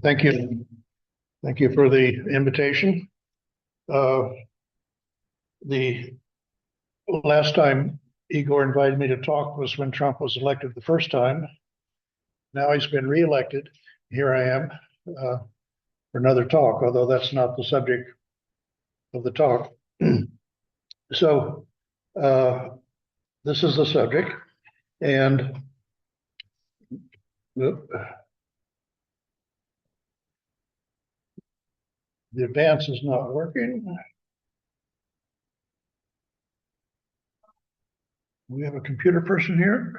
Thank you. Thank you for the invitation. The last time Igor invited me to talk was when Trump was elected the first time. Now he's been reelected. Here I am for another talk, although that's not the subject of the talk. So this is the subject, and the advance is not working. We have a computer person here.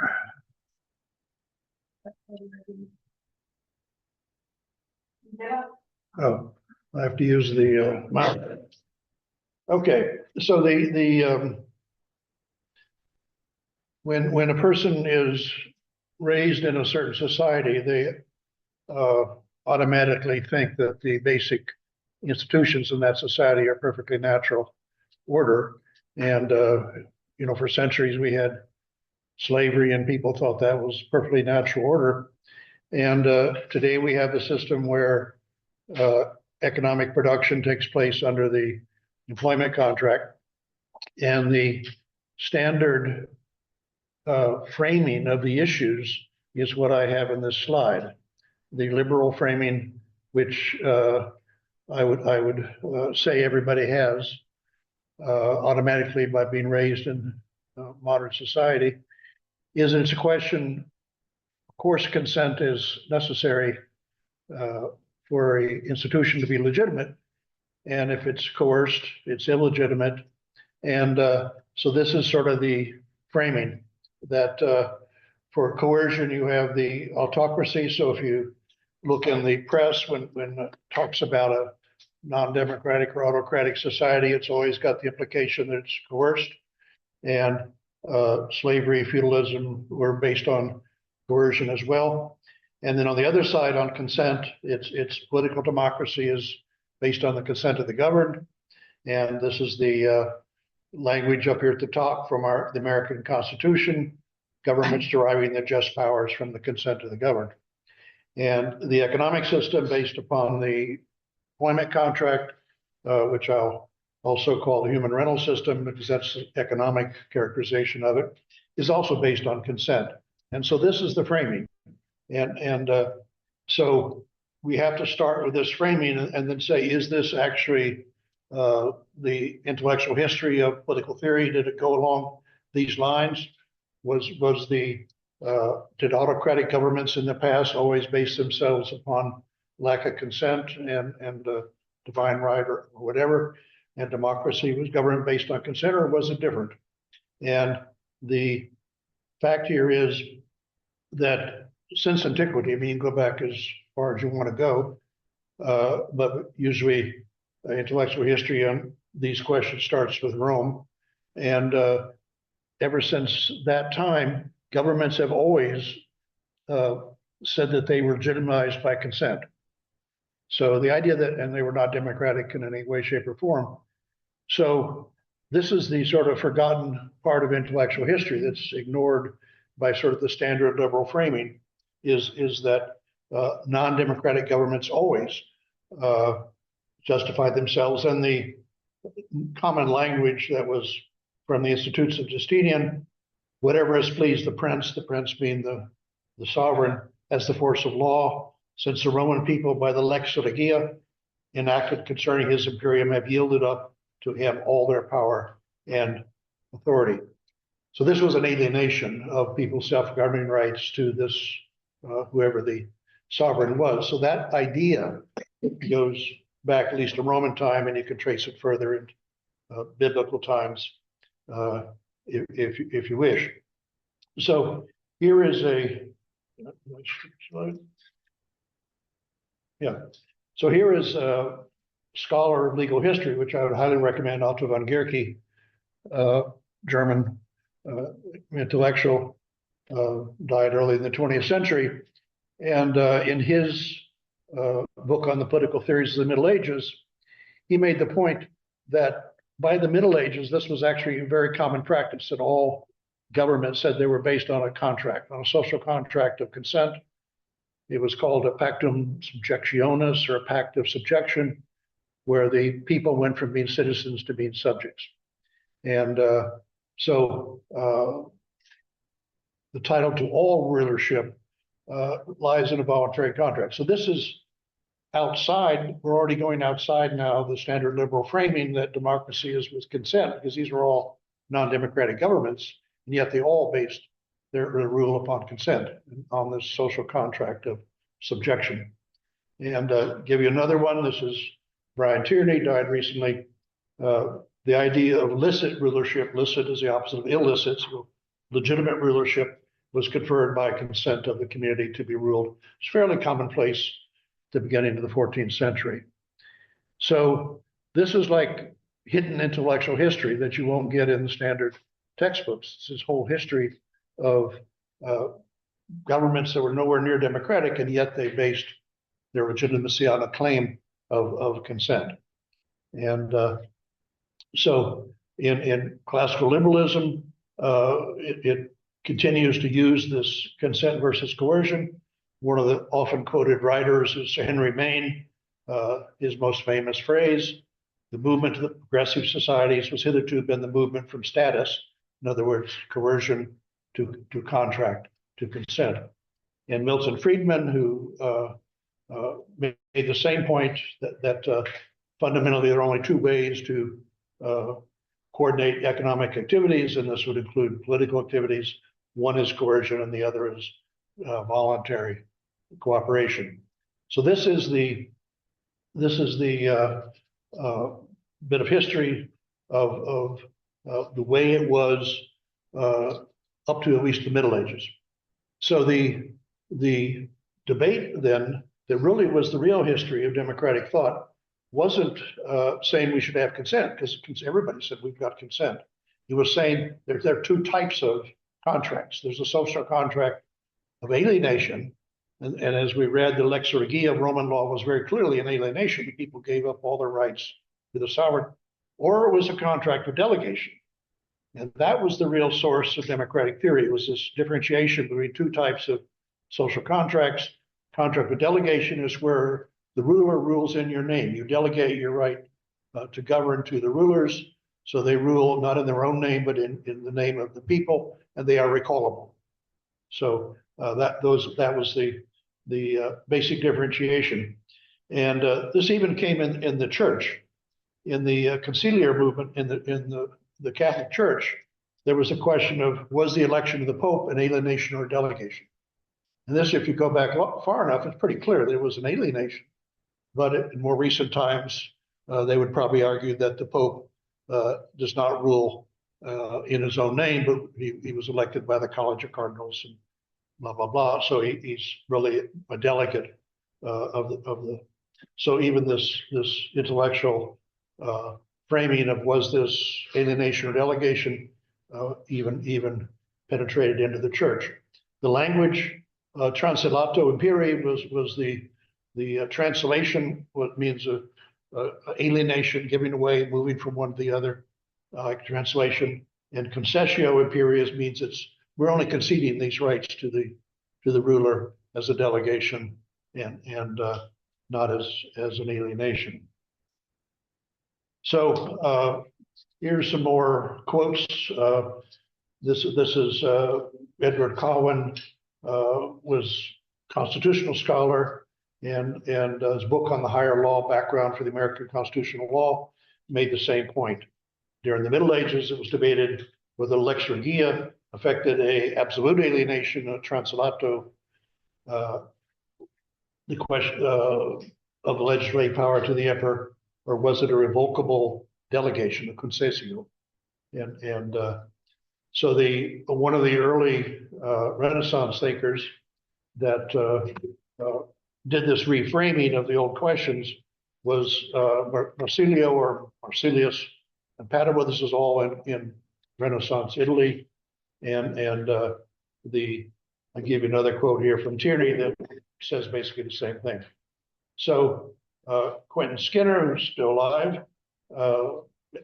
Oh, I have to use the mouse. Okay, so when a person is raised in a certain society, they automatically think that the basic institutions in that society are perfectly natural order. And for centuries we had slavery, and people thought that was perfectly natural order. And today we have a system where economic production takes place under the employment contract, and the standard framing of the issues is what I have in this slide. The liberal framing, which I would say everybody has automatically by being raised in modern society, is it's a question. Of course, consent is necessary for an institution to be legitimate, and if it's coerced, it's illegitimate. And so this is sort of the framing that for coercion, you have the autocracy. So if you look in the press, when it talks about a non-democratic or autocratic society, it's always got the implication that it's coerced. And slavery, feudalism were based on coercion as well. And then on the other side, on consent, it's political democracy is based on the consent of the governed. And this is the language up here at the top from the American Constitution: governments deriving their just powers from the consent of the governed. And the economic system based upon the employment contract, which I'll also call the human rental system because that's the economic characterization of it, is also based on consent. And so this is the framing. And so we have to start with this framing and then say, is this actually the intellectual history of political theory? Did it go along these lines? Did autocratic governments in the past always base themselves upon lack of consent and divine right or whatever, and democracy was government based on consent, or was it different? And the fact here is that since antiquity, I mean, you can go back as far as you want to go, but usually intellectual history on these questions starts with Rome. And ever since that time, governments have always said that they were legitimized by consent. So the idea that, and they were not democratic in any way, shape, or form. So this is the sort of forgotten part of intellectual history that's ignored by sort of the standard liberal framing, is that non-democratic governments always justify themselves. And the common language that was from the Institutes of Justinian: whatever has pleased the prince being the sovereign, as the force of law, since the Roman people by the lex regia enacted concerning his imperium have yielded up to him all their power and authority. So this was an alienation of people's self-governing rights to this, whoever the sovereign was. So that idea goes back at least to Roman time, and you can trace it further in biblical times if you wish. So here is So here is a scholar of legal history, which I would highly recommend, Otto von Guericke, German intellectual, died early in the 20th century. And in his book on the political theories of the Middle Ages, he made the point that by the Middle Ages, this was actually a very common practice, that all governments said they were based on a contract, on a social contract of consent. It was called a pactum subjectionis, or a pact of subjection, where the people went from being citizens to being subjects. And so the title to all rulership lies in a voluntary contract. So this is outside, we're already going outside now the standard liberal framing that democracy is with consent, because these are all non-democratic governments, and yet they all based their rule upon consent, on this social contract of subjection. And give you another one. This is Brian Tierney, died recently. The idea of licit rulership, licit is the opposite of illicit, so legitimate rulership was conferred by consent of the community to be ruled. It's fairly commonplace at the beginning of the 14th century. So this is like hidden intellectual history that you won't get in the standard textbooks. It's this whole history of governments that were nowhere near democratic, and yet they based their legitimacy on a claim of consent. And so in classical liberalism, it continues to use this consent versus coercion. One of the often quoted writers is Henry Maine. His most famous phrase, the movement of the progressive societies was hitherto been the movement from status, in other words, coercion to contract, to consent. And Milton Friedman, who made the same point that fundamentally there are only two ways to coordinate economic activities, and this would include political activities. One is coercion and the other is voluntary cooperation. So this is the bit of history of the way it was up to at least the Middle Ages. So the debate then that really was the real history of democratic thought wasn't saying we should have consent, because everybody said we've got consent. It was saying there are two types of contracts. There's a social contract of alienation, and as we read, the lex regia of Roman law was very clearly an alienation. People gave up all their rights to the sovereign, or it was a contract of delegation. And that was the real source of democratic theory. It was this differentiation between two types of social contracts. Contract of delegation is where the ruler rules in your name. You delegate your right to govern to the rulers, so they rule not in their own name, but in the name of the people, and they are recallable. So that was the basic differentiation. And this even came in the church. In the conciliar movement in the Catholic Church, there was a question of, was the election of the Pope an alienation or a delegation? And this, if you go back far enough, it's pretty clear that it was an alienation. But in more recent times, they would probably argue that the Pope does not rule in his own name, but he was elected by the College of Cardinals and blah, blah, blah. So he's really a delegate of the. So even this intellectual framing of, was this alienation or delegation, even penetrated into the church. The language translato imperi was the translation, what means alienation, giving away, moving from one to the other, translation. And concessio imperius means we're only conceding these rights to the ruler as a delegation, and not as an alienation. So here's some more quotes. This is Edward Cowan, was constitutional scholar, and his book on the higher law background for the American constitutional law made the same point. During the Middle Ages, it was debated whether lex regia affected a absolute alienation, a translato, the question of the legislative power to the emperor, or was it a revocable delegation, a concessio? And so one of the early Renaissance thinkers that did this reframing of the old questions was Marsilio, or Marsilius and Padua. This is all in Renaissance Italy. And I'll give you another quote here from Tierney that says basically the same thing. So Quentin Skinner, who's still alive,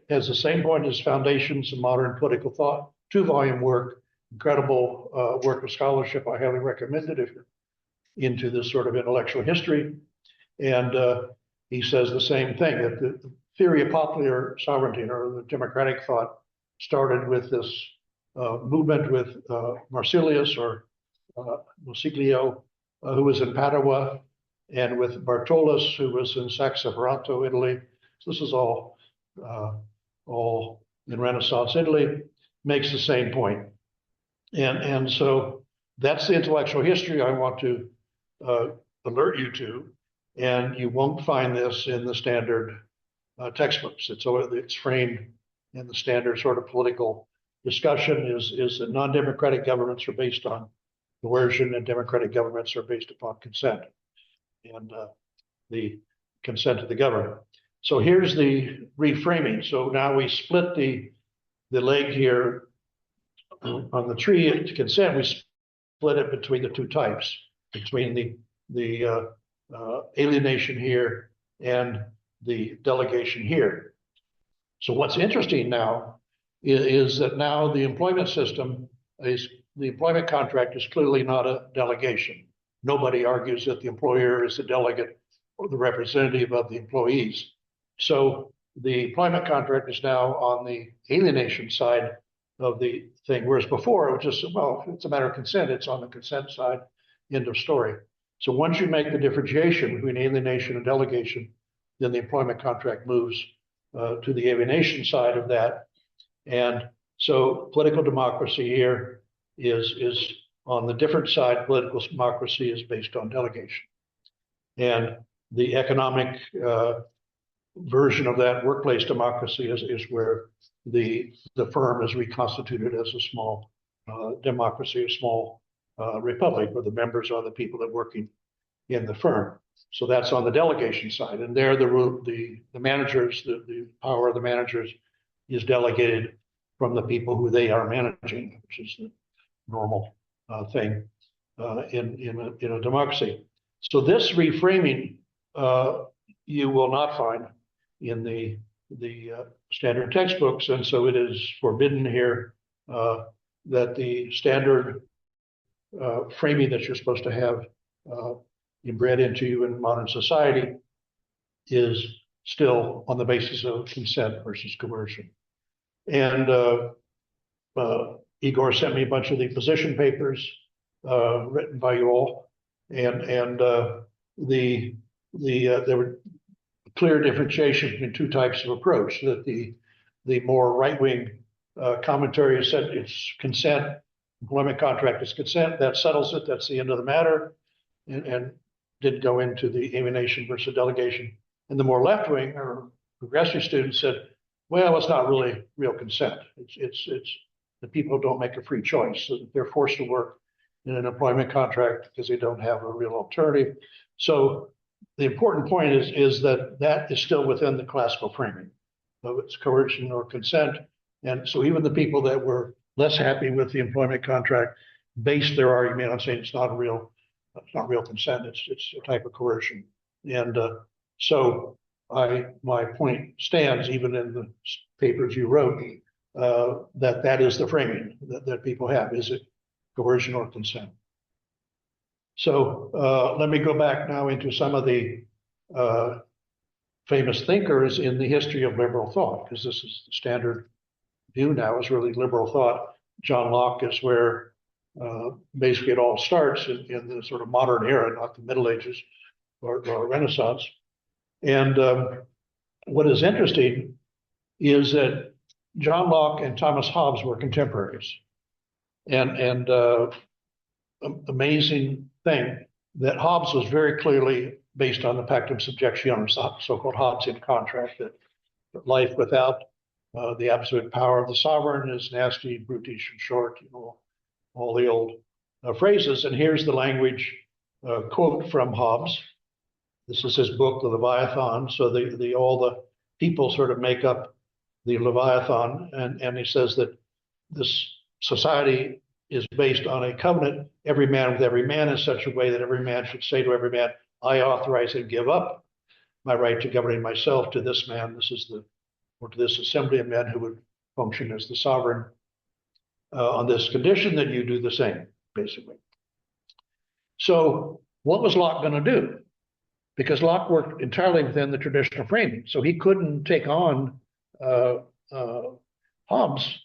has the same point as Foundations of Modern Political Thought, 2-volume work, incredible work of scholarship. I highly recommend it if you're into this sort of intellectual history. And he says the same thing, that the theory of popular sovereignty or the democratic thought started with this movement with Marsilius or Musiglio, who was in Padua, and with Bartolus, who was in Saxiferato, Italy. So this is all in Renaissance Italy, makes the same point. And so that's the intellectual history I want to alert you to. And you won't find this in the standard textbooks. It's framed in the standard sort of political discussion is that non-democratic governments are based on coercion and democratic governments are based upon consent and the consent of the government. So here's the reframing. So now we split the leg here on the tree to consent. We split it between the two types, between the alienation here and the delegation here. So what's interesting now is that now the employment system is, the employment contract is clearly not a delegation. Nobody argues that the employer is the delegate or the representative of the employees. So the employment contract is now on the alienation side of the thing, whereas before it was just, well, it's a matter of consent, it's on the consent side, end of story. So once you make the differentiation between alienation and delegation, then the employment contract moves to the alienation side of that. And so political democracy here is on the different side. Political democracy is based on delegation. And the economic version of that, workplace democracy, is where the firm is reconstituted as a small democracy, a small republic, where the members are the people that are working in the firm. So that's on the delegation side. And there the managers, the power of the managers is delegated from the people who they are managing, which is the normal thing in a democracy. So this reframing you will not find in the standard textbooks, and so it is forbidden here that the standard framing that you're supposed to have inbred into you in modern society is still on the basis of consent versus coercion. And Igor sent me a bunch of the position papers written by you all, and there were clear differentiation between two types of approach. That the more right-wing commentary said it's consent, employment contract is consent, that settles it, that's the end of the matter, and didn't go into the alienation versus delegation. And the more left-wing or progressive students said, well, it's not really real consent. It's the people don't make a free choice. So they're forced to work in an employment contract because they don't have a real alternative. So the important point is that is still within the classical framing of its coercion or consent. And so even the people that were less happy with the employment contract based their argument on saying it's not real consent, it's a type of coercion. And so my point stands even in the papers you wrote, that is the framing that people have. Is it coercion or consent? So let me go back now into some of the famous thinkers in the history of liberal thought, because this is the standard view now, is really liberal thought. John Locke is where basically it all starts in the sort of modern era, not the Middle Ages or Renaissance. And what is interesting is that John Locke and Thomas Hobbes were contemporaries. And amazing thing that Hobbes was very clearly based on the Pactum Subjectionem, so-called Hobbesian contract, that life without the absolute power of the sovereign is nasty, brutish, and short, all the old phrases. And here's the language quote from Hobbes. This is his book, The Leviathan. So all the people sort of make up the Leviathan, and he says that this society is based on a covenant, every man with every man, in such a way that every man should say to every man, I authorize and give up my right to governing myself to this man, or to this assembly of men who would function as the sovereign, on this condition that you do the same, basically. So What was Locke going to do? Because Locke worked entirely within the traditional framing, so he couldn't take on uh, uh, Hobbes,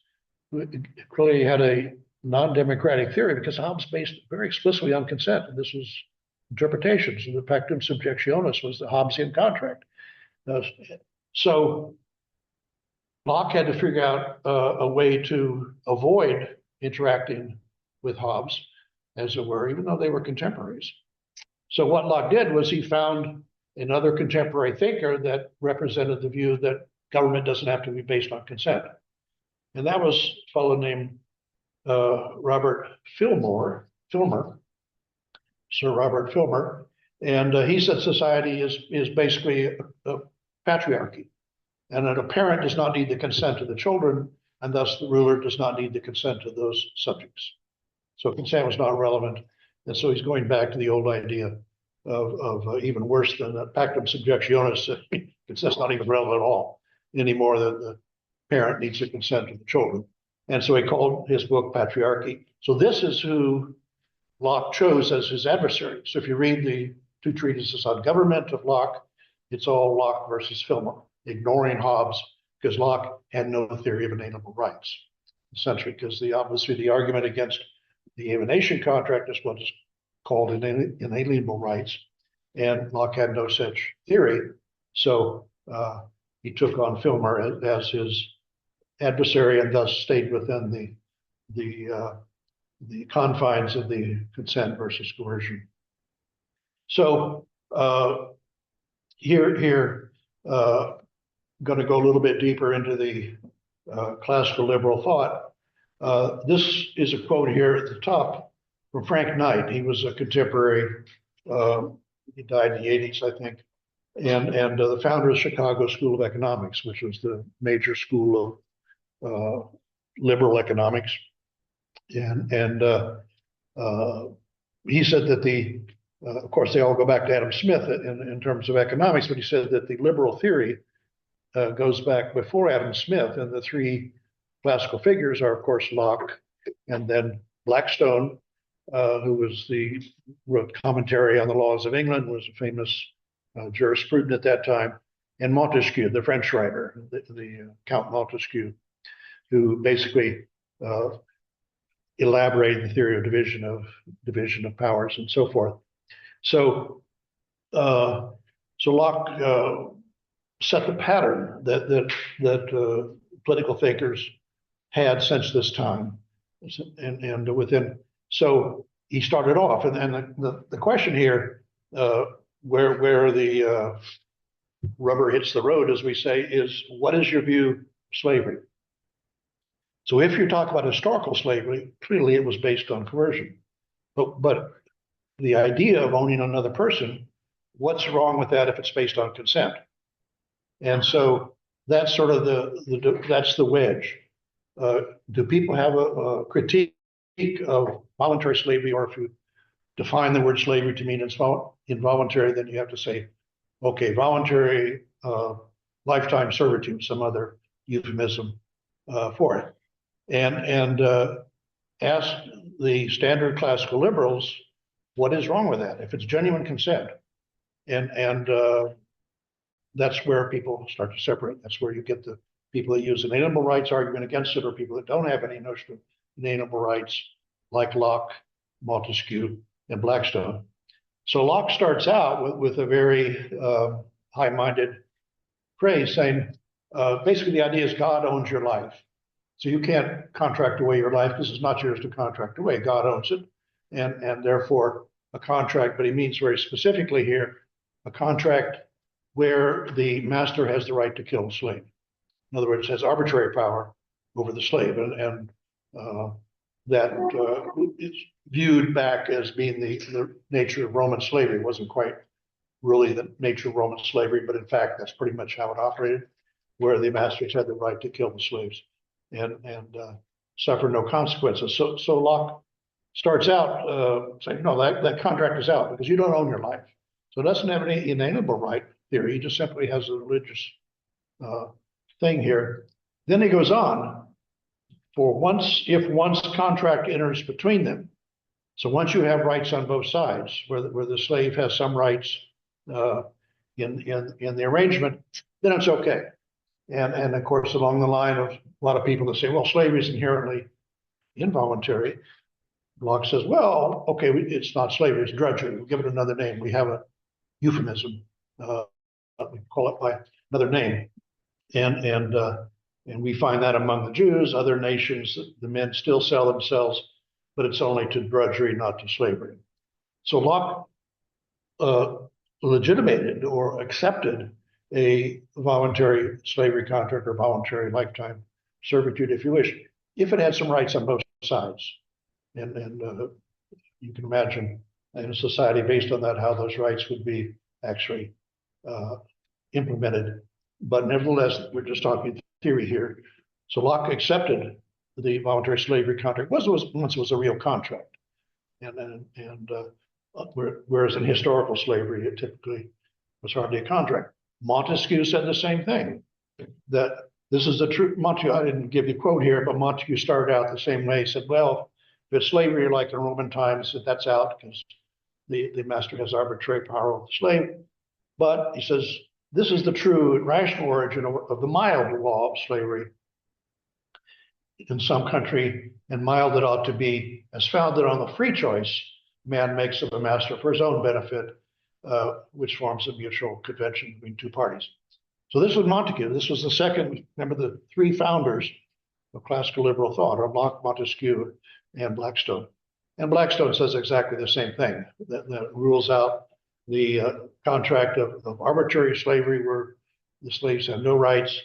who clearly had a non-democratic theory, because Hobbes based very explicitly on consent. And this was interpretation. So the pactum subjectionis was the Hobbesian contract. So Locke had to figure out a way to avoid interacting with Hobbes, as it were, even though they were contemporaries. So what Locke did was he found another contemporary thinker that represented the view that government doesn't have to be based on consent. And that was a fellow named Robert Filmer, Sir Robert Filmer. And he said society is basically a patriarchy, and that a parent does not need the consent of the children, and thus the ruler does not need the consent of those subjects. So consent was not relevant. And so he's going back to the old idea of even worse than the pactum subjectionis. Consent's not even relevant at all anymore, that the parent needs the consent of the children. And so he called his book Patriarchy. So this is who Locke chose as his adversary. So if you read the two treatises on government of Locke, it's all Locke versus Filmer, ignoring Hobbes, because Locke had no theory of inalienable rights, essentially, because obviously the argument against the alienation contract is what is called inalienable rights, and Locke had no such theory. So he took on Filmer as his adversary, and thus stayed within the confines of the consent versus coercion. So here, going to go a little bit deeper into the classical liberal thought. This is a quote here at the top from Frank Knight. He was a contemporary. He died in the 80s, I think, and the founder of the Chicago School of Economics, which was the major school of liberal economics. And he said that of course, they all go back to Adam Smith in terms of economics, but he said that the liberal theory goes back before Adam Smith, and the three classical figures are, of course, Locke, and then Blackstone, who wrote commentary on the laws of England, was a famous jurisprudent at that time, and Montesquieu, the French writer, the Count Montesquieu, who basically elaborated the theory of division of powers and so forth. So Locke set the pattern that political thinkers had since this time, and within. So he started off, and the question here, where the rubber hits the road, as we say, is what is your view of slavery? So if you talk about historical slavery, clearly it was based on coercion, but the idea of owning another person, what's wrong with that if it's based on consent? And so that's sort of that's the wedge. Do people have a critique of voluntary slavery, or if you define the word slavery to mean it's involuntary, then you have to say, okay, voluntary lifetime servitude, some other euphemism for it. And ask the standard classical liberals, what is wrong with that if it's genuine consent? And that's where people start to separate. That's where you get the people that use inalienable rights argument against it, or people that don't have any notion of inalienable rights, like Locke, Montesquieu, and Blackstone. So Locke starts out with a very high-minded phrase saying, basically the idea is God owns your life. So you can't contract away your life because it's not yours to contract away. God owns it, and therefore a contract, but he means very specifically here, a contract where the master has the right to kill the slave. In other words, has arbitrary power over the slave, and that is viewed back as being the nature of Roman slavery. It wasn't quite really the nature of Roman slavery, but in fact, that's pretty much how it operated, where the masters had the right to kill the slaves and suffer no consequences. So Locke starts out saying, no, that contract is out because you don't own your life. So it doesn't have any inalienable right theory. He just simply has a religious thing here. Then he goes on, if once contract enters between them, So once you have rights on both sides, where the slave has some rights in the arrangement, then it's okay. And of course, along the line of a lot of people that say, well, slavery is inherently involuntary, Locke says, well, okay, it's not slavery, it's drudgery. We give it another name. We have a euphemism. We call it by another name. And we find that among the Jews, other nations, the men still sell themselves, but it's only to drudgery, not to slavery. So Locke legitimated or accepted a voluntary slavery contract or voluntary lifetime servitude, if you wish, if it had some rights on both sides. And you can imagine in a society based on that how those rights would be actually implemented. But nevertheless, we're just talking theory here. So Locke accepted the voluntary slavery contract once it was a real contract, whereas in historical slavery it typically was hardly a contract. Montesquieu said the same thing, that this is the truth. Montesquieu, I didn't give you a quote here, but Montesquieu started out the same way. He said, well, if it's slavery like in Roman times, that's out because the master has arbitrary power over the slave. But he says, this is the true rational origin of the mild law of slavery in some country, and mild it ought to be, as founded on the free choice man makes of a master for his own benefit, which forms a mutual convention between two parties. So this was Montesquieu. This was the second, remember the three founders of classical liberal thought are Locke, Montesquieu, and Blackstone. And Blackstone says exactly the same thing, that rules out the contract of arbitrary slavery where the slaves have no rights,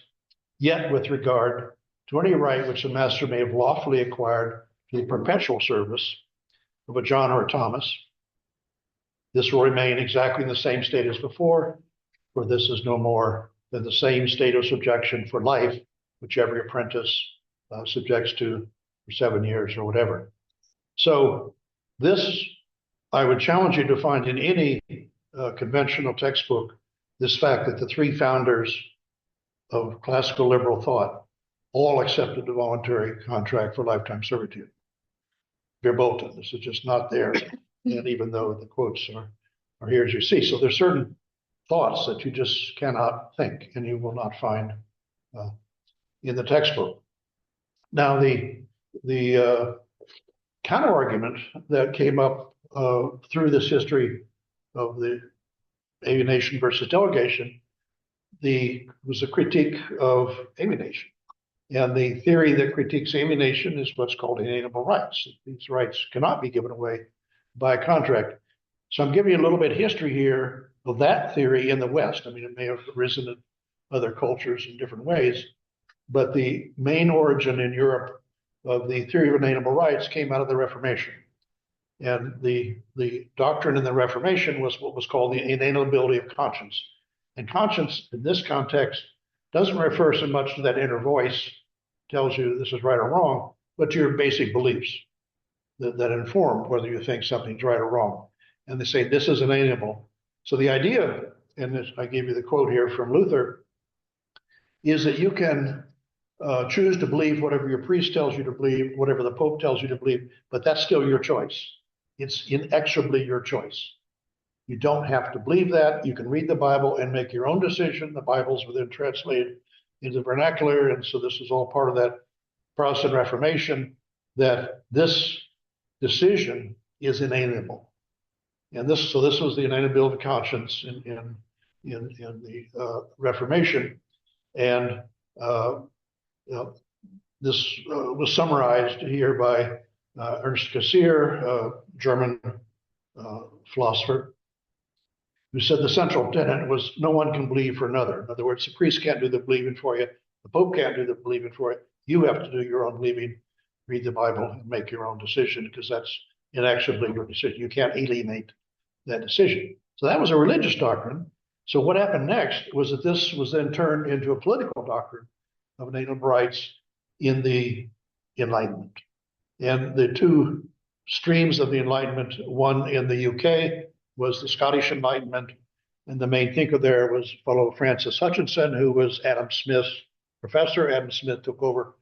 yet with regard to any right which the master may have lawfully acquired to the perpetual service of a John or a Thomas, this will remain exactly in the same state as before, for this is no more than the same state of subjection for life, which every apprentice subjects to for 7 years or whatever. So this, I would challenge you to find in any conventional textbook, this fact that the three founders of classical liberal thought all accepted the voluntary contract for lifetime servitude. Verboten, this is just not there. And even though the quotes are here as you see. So there's certain thoughts that you just cannot think and you will not find in the textbook. Now the counter argument that came up through this history of the alienation versus delegation was a critique of alienation. And the theory that critiques alienation is what's called inalienable rights. These rights cannot be given away by a contract. So I'm giving you a little bit of history here of that theory in the West. I mean, it may have arisen in other cultures in different ways, but the main origin in Europe of the theory of inalienable rights came out of the Reformation. And the doctrine in the Reformation was what was called the inalienability of conscience. And conscience in this context doesn't refer so much to that inner voice tells you this is right or wrong, but to your basic beliefs that inform whether you think something's right or wrong. And they say this is inalienable. So the idea, and this, I gave you the quote here from Luther, is that you can choose to believe whatever your priest tells you to believe, whatever the Pope tells you to believe, but that's still your choice. It's inexorably your choice. You don't have to believe that. You can read the Bible and make your own decision. The Bible's then translated into vernacular, and so this is all part of that Protestant Reformation, that this decision is inalienable. And this was the inalienability of conscience in the Reformation, and this was summarized here by Ernst Cassirer, a German philosopher, who said the central tenet was no one can believe for another. In other words, the priest can't do the believing for you. The Pope can't do the believing for you. You have to do your own believing, read the Bible, and make your own decision, because that's inexorably your decision. You can't alienate that decision. So that was a religious doctrine. So what happened next was that this was then turned into a political doctrine of inalienable rights in the Enlightenment. And the two streams of the Enlightenment, one in the UK was the Scottish Enlightenment, and the main thinker there was fellow Francis Hutchinson, who was Adam Smith's professor. Adam Smith took over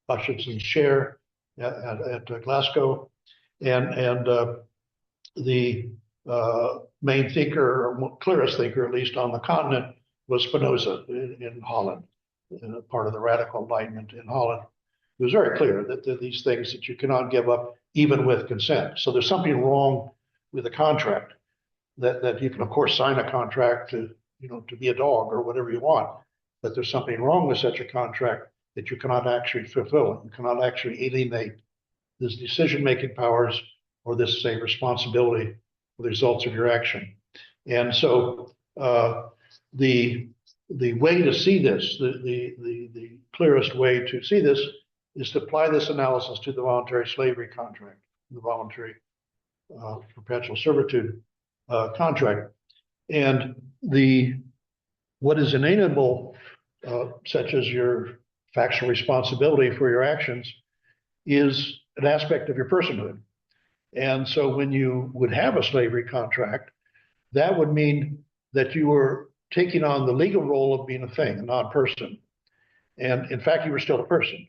Hutchinson's chair at Glasgow, And the main thinker, or clearest thinker, at least on the continent, was Spinoza in Holland, part of the radical enlightenment in Holland. It was very clear that these things that you cannot give up even with consent. So there's something wrong with a contract, that you can of course sign a contract to be a dog or whatever you want, but there's something wrong with such a contract that you cannot actually fulfill. You cannot actually alienate this decision-making powers or this, say, responsibility for the results of your action. And so the way to see this, the clearest way to see this, is to apply this analysis to the voluntary slavery contract, the voluntary perpetual servitude contract. And what is inalienable, such as your factual responsibility for your actions, is an aspect of your personhood. And so when you would have a slavery contract, that would mean that you were taking on the legal role of being a thing, a non-person. And in fact, you were still a person.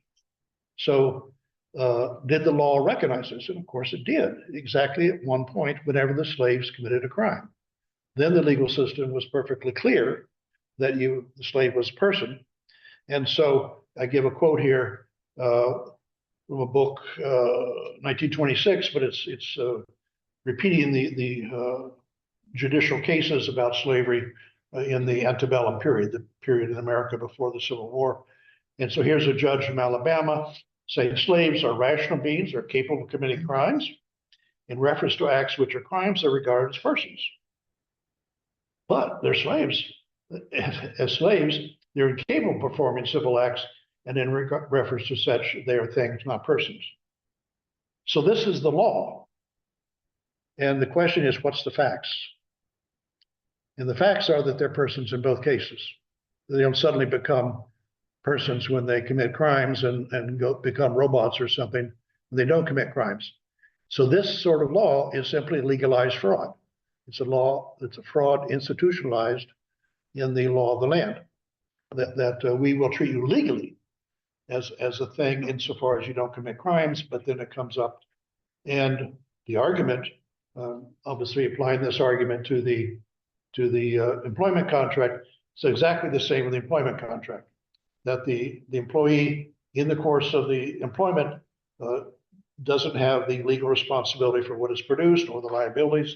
So did the law recognize this? And of course it did, exactly at one point whenever the slaves committed a crime. Then the legal system was perfectly clear that the slave was a person. And so I give a quote here from a book, 1926, but it's repeating the judicial cases about slavery in the antebellum period, the period in America before the Civil War. And so here's a judge from Alabama saying slaves are rational beings, are capable of committing crimes. In reference to acts which are crimes, they're regarded as persons. But they're slaves. As slaves, they're incapable of performing civil acts, and in reference to such, they are things, not persons. So this is the law. And the question is, what's the facts? And the facts are that they're persons in both cases. They don't suddenly become persons when they commit crimes and become robots or something. They don't commit crimes. So this sort of law is simply legalized fraud. It's a law, it's a fraud institutionalized in the law of the land, that we will treat you legally as a thing insofar as you don't commit crimes, but then it comes up. And the argument, obviously applying this argument to the employment contract, it's exactly the same with the employment contract, that the employee in the course of the employment doesn't have the legal responsibility for what is produced or the liabilities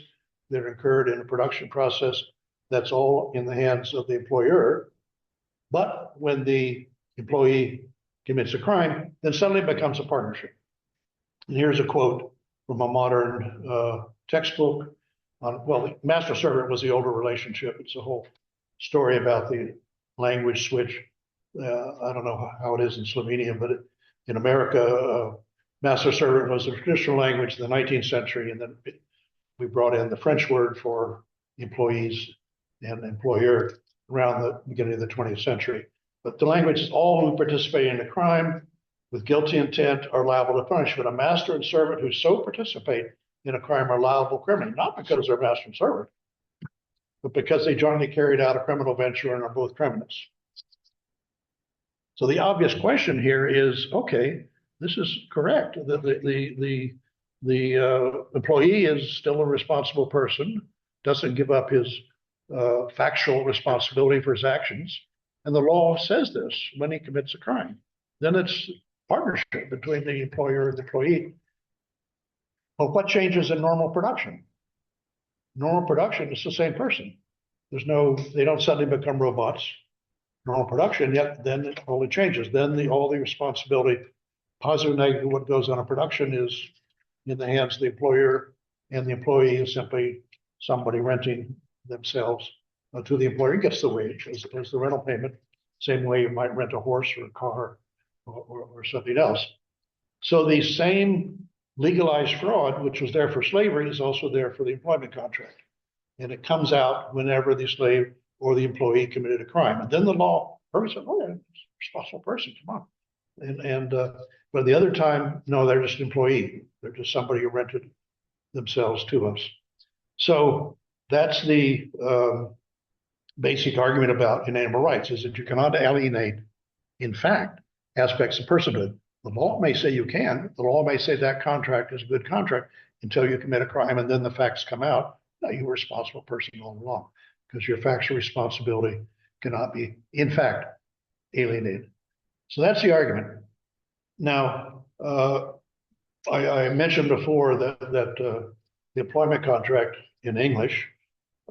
that are incurred in the production process. That's all in the hands of the employer. But when the employee commits a crime, then suddenly it becomes a partnership. And here's a quote from a modern textbook on, well, master-servant was the older relationship. It's a whole story about the language switch. I don't know how it is in Slovenia, but in America, master-servant was the traditional language in the 19th century, and then we brought in the French word for employees and employer around the beginning of the 20th century. But the language is all who participate in a crime with guilty intent are liable to punishment. A master and servant who so participate in a crime are liable criminally, not because they're master and servant, but because they jointly carried out a criminal venture and are both criminals. So the obvious question here is, okay, this is correct. The employee is still a responsible person, doesn't give up his factual responsibility for his actions. And the law says this when he commits a crime. Then it's partnership between the employer and the employee. Well, what changes in normal production? Normal production is the same person. They don't suddenly become robots. Normal production, yet then it only changes. Then all the responsibility, positive, negative, what goes on in production is in the hands of the employer, and the employee is simply somebody renting themselves to the employer. He gets the wage as the rental payment, same way you might rent a horse or a car or something else. So the same legalized fraud, which was there for slavery, is also there for the employment contract. And it comes out whenever the slave or the employee committed a crime. And then the law, person said, oh, yeah, it's a responsible person, come on. But the other time, no, they're just an employee. They're just somebody who rented themselves to us. So that's the basic argument about inalienable rights, is that you cannot alienate, in fact, aspects of personhood. The law may say you can. The law may say that contract is a good contract. until you commit a crime and then the facts come out. No, you were a responsible person all along because your factual responsibility cannot be, in fact, alienated. So that's the argument. Now, I mentioned before that the employment contract in English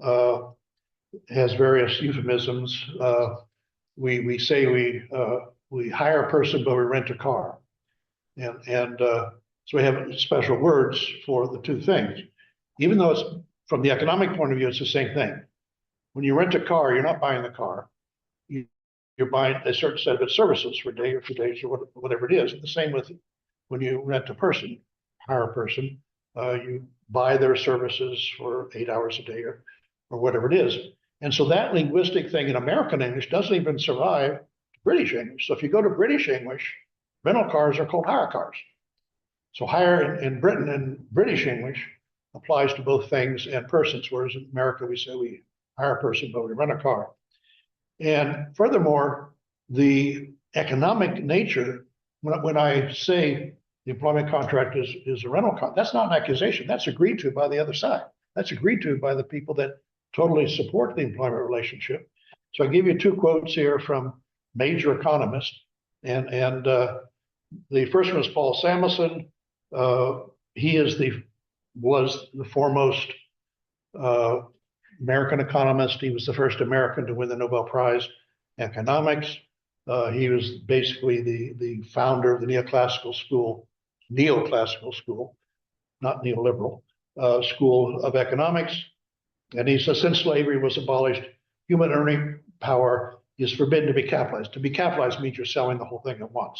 has various euphemisms. We say we hire a person, but we rent a car, and so we have special words for the two things. Even though it's from the economic point of view, it's the same thing. When you rent a car, you're not buying the car. You're buying a certain set of its services for a day or 2 days or whatever it is. And the same with when you rent a person, hire a person, you buy their services for 8 hours a day or whatever it is. And so that linguistic thing in American English doesn't even survive British English. So if you go to British English, rental cars are called hire cars. So hire in Britain and British English applies to both things and persons, whereas in America we say we hire a person, but we rent a car. And furthermore, the economic nature, when I say the employment contract is a rental contract, that's not an accusation. That's agreed to by the other side. That's agreed to by the people that totally support the employment relationship. So I give you two quotes here from major economists. And the first one is Paul Samuelson. He was the foremost American economist. He was the first American to win the Nobel Prize in economics. He was basically the founder of the neoclassical school, not neoliberal, school of economics. And he says, since slavery was abolished, human earning power is forbidden to be capitalized. To be capitalized means you're selling the whole thing at once,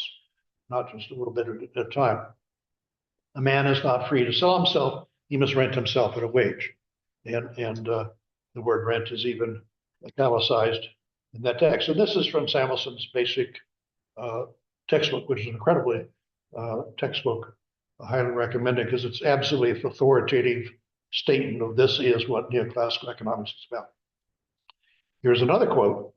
not just a little bit at a time. A man is not free to sell himself. He must rent himself at a wage. And the word rent is even italicized in that text. And this is from Samuelson's basic textbook, which is an incredibly textbook. I highly recommend it because it's absolutely authoritative statement of this is what neoclassical economics is about. Here's another quote.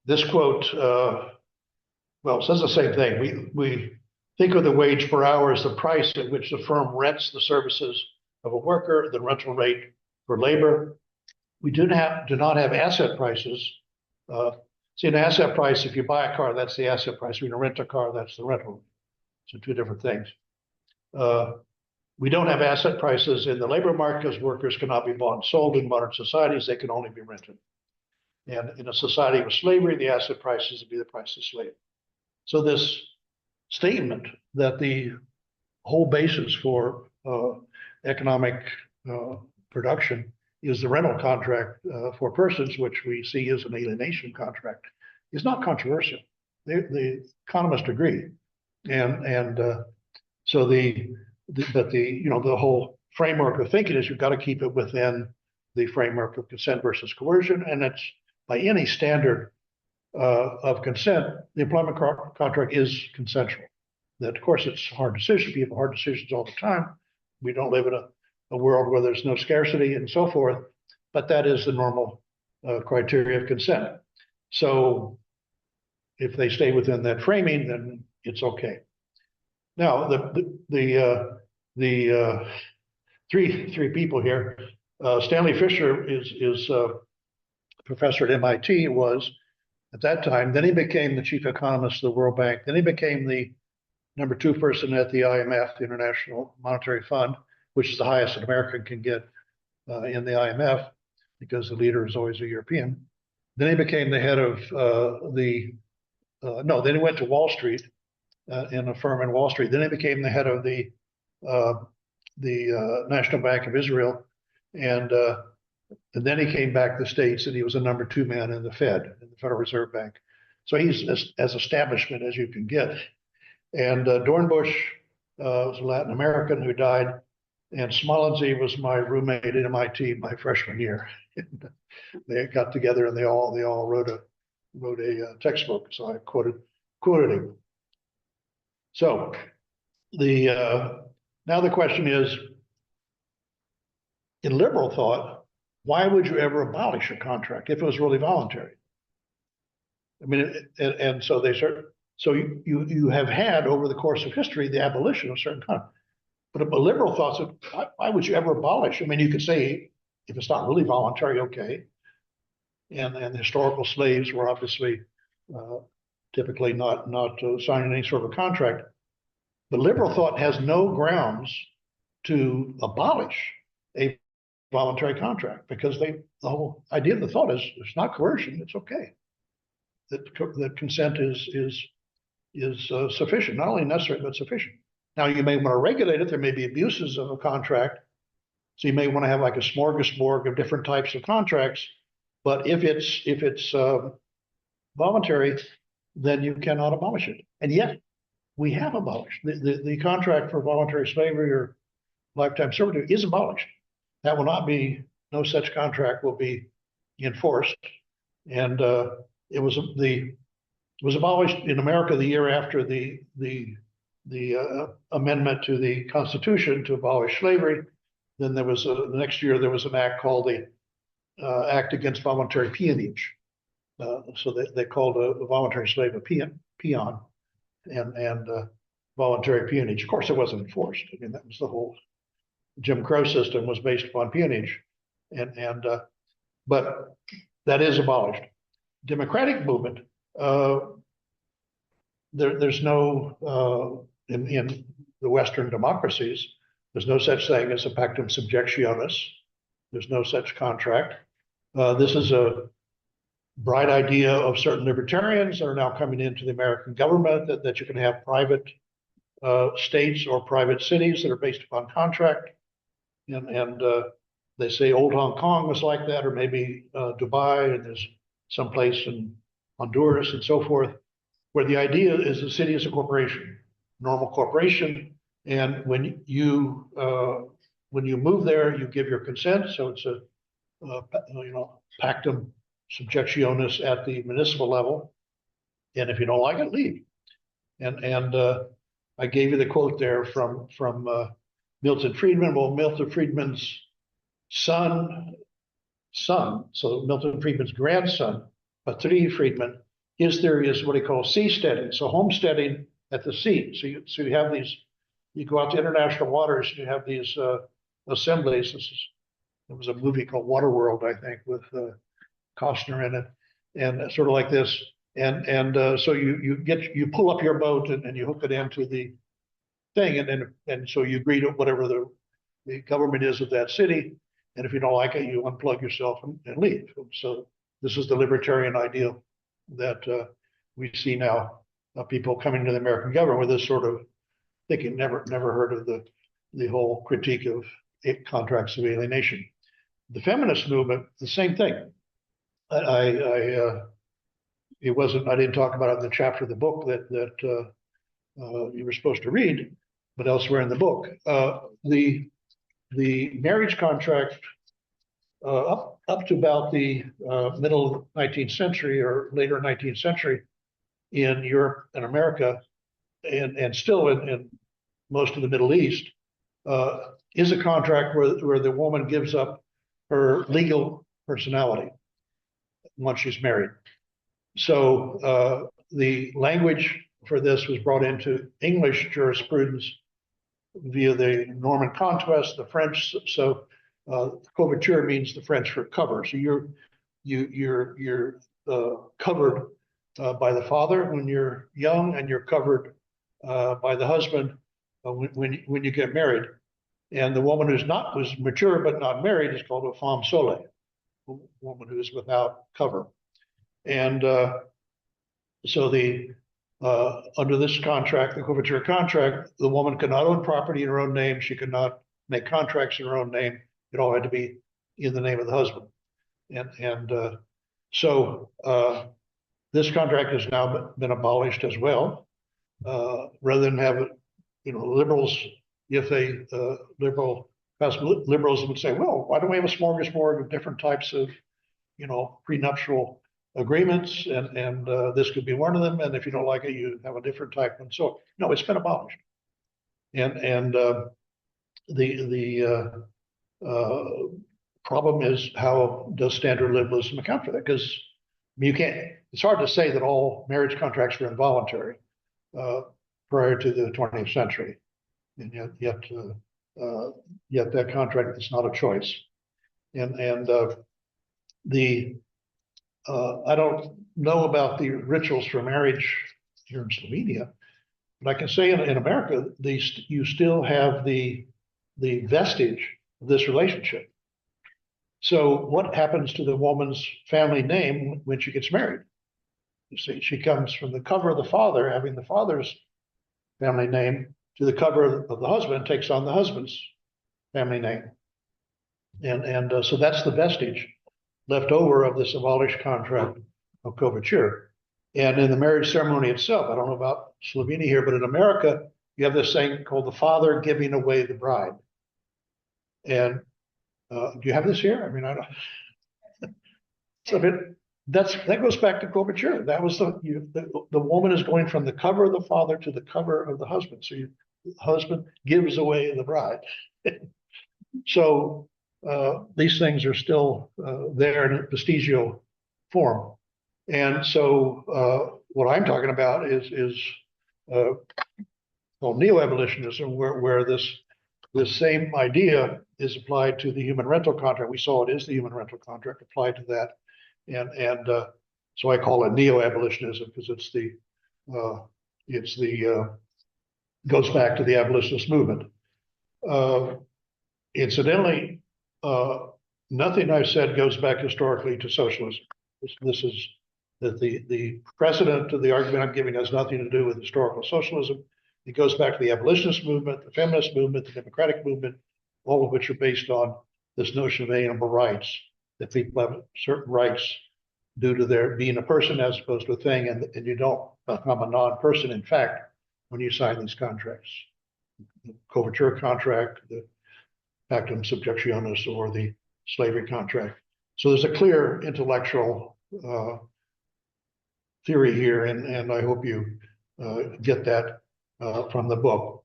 This quote, well, it says the same thing. We think of the wage per hour as the price at which the firm rents the services of a worker, the rental rate for labor. We do not have asset prices. See, an asset price, if you buy a car, that's the asset price. When you rent a car, that's the rental. So two different things. We don't have asset prices in the labor market because workers cannot be bought and sold in modern societies. They can only be rented. And in a society with slavery, the asset prices would be the price of slave. So this statement that the whole basis for economic production is the rental contract for persons, which we see as an alienation contract, is not controversial. The economists agree, and so the whole framework of thinking is you've got to keep it within the framework of consent versus coercion, and it's by any standard of consent, the employment contract is consensual. That of course it's a hard decision. People have hard decisions all the time. We don't live in a world where there's no scarcity and so forth, but that is the normal criteria of consent. So if they stay within that framing, then it's okay. Now the three people here. Stanley Fischer is a professor at MIT, was at that time. Then he became the chief economist of the World Bank. Then he became the number 2 person at the IMF, the International Monetary Fund, which is the highest an American can get in the IMF because the leader is always a European. Then he became the head of then he went to Wall Street in a firm in Wall Street. Then he became the head of the National Bank of Israel. And then he came back to the States and he was a number 2 man in the Fed, in the Federal Reserve Bank. So he's as establishment as you can get. And Dornbush was a Latin American who died. And Smolensky was my roommate at MIT my freshman year. They got together and they all wrote a textbook. So I quoted him. So now the question is, in liberal thought, why would you ever abolish a contract if it was really voluntary? I mean, and so you have had over the course of history the abolition of certain contracts. But a liberal thought said, why would you ever abolish? I mean, you could say if it's not really voluntary, okay. And historical slaves were obviously typically not signing any sort of a contract. But liberal thought has no grounds to abolish a voluntary contract because the whole idea of the thought is it's not coercion, it's okay. That consent is sufficient, not only necessary but sufficient. Now you may want to regulate it. There may be abuses of a contract, so you may want to have like a smorgasbord of different types of contracts. But if it's voluntary, then you cannot abolish it. And yet we have abolished the contract for voluntary slavery or lifetime servitude is abolished. That will not be, no such contract will be enforced. And it was abolished in America the year after the amendment to the Constitution to abolish slavery. Then there was the next year there was an act called the Act Against Voluntary Peonage. So they called a voluntary slave a peon, and voluntary peonage. Of course, it wasn't enforced. I mean, that was the whole Jim Crow system was based upon peonage, but that is abolished. Democratic movement. There's no in the Western democracies. There's no such thing as a pactum subjectionis. There's no such contract. This is a bright idea of certain libertarians that are now coming into the American government that you can have private states or private cities that are based upon contract. And they say old Hong Kong was like that, or maybe Dubai, and there's some place in Honduras and so forth, where the idea is the city is a corporation, normal corporation. And when you move there, you give your consent. So it's a pactum subjectionis at the municipal level, and if you don't like it, leave. And I gave you the quote there from Milton Friedman. Well, Milton Friedman's son, so Milton Friedman's grandson, Patri Friedman, his theory is what he calls seasteading, so homesteading at the sea. So you have these, you go out to international waters, and you have these assemblies. There was a movie called Waterworld, I think, with Costner in it, and sort of like this. And so you pull up your boat and you hook it into the thing, and so you agree to whatever the government is of that city. And if you don't like it, you unplug yourself and leave. So this is the libertarian ideal that we see now, people coming to the American government with this sort of thinking. Never heard of the whole critique of contracts of alienation. The feminist movement, the same thing. It wasn't. I didn't talk about it in the chapter of the book that you were supposed to read, but elsewhere in the book, the marriage contract up to about the middle 19th century or later 19th century in Europe and America, and still in most of the Middle East, is a contract where the woman gives up her legal personality once she's married. So the language for this was brought into English jurisprudence via the Norman Conquest, the French. So coverture means the French for cover. So you're covered by the father when you're young, and you're covered by the husband when you get married. And the woman who's mature but not married is called a femme sole, a woman who is without cover. And so under this contract, the coverture contract, the woman could not own property in her own name. She could not make contracts in her own name. It all had to be in the name of the husband. And so this contract has now been abolished as well. Rather than have it, liberals, if liberals would say, well, why don't we have a smorgasbord of different types of, prenuptial agreements, and this could be one of them. And if you don't like it, you have a different type. And so, no, it's been abolished. And the problem is, how does standard liberalism account for that? Because you can't. It's hard to say that all marriage contracts were involuntary prior to the 20th century. and yet that contract is not a choice. And I don't know about the rituals for marriage here in Slovenia, but I can say in America, you still have the vestige of this relationship. So what happens to the woman's family name when she gets married? You see, she comes from the cover of the father, having the father's family name, to the cover of the husband, takes on the husband's family name. And so that's the vestige left over of this abolished contract of coverture. And in the marriage ceremony itself, I don't know about Slovenia here, but in America, you have this thing called the father giving away the bride. And do you have this here? I mean, I don't. So that goes back to coverture. That was the woman is going from the cover of the father to the cover of the husband. So the husband gives away the bride. So these things are still there in a vestigial form. And so what I'm talking about is called neo-abolitionism, where this same idea is applied to the human rental contract. We saw it is the human rental contract applied to that. And so I call it neo-abolitionism because goes back to the abolitionist movement. Incidentally, nothing I've said goes back historically to socialism. This is that the precedent of the argument I'm giving has nothing to do with historical socialism. It goes back to the abolitionist movement, the feminist movement, the democratic movement, all of which are based on this notion of inalienable rights, that people have certain rights due to their being a person as opposed to a thing, and you don't become a non-person, in fact, when you sign these contracts. The coverture contract, the pactum subjectionis, or the slavery contract. So there's a clear intellectual theory here, and I hope you get that from the book.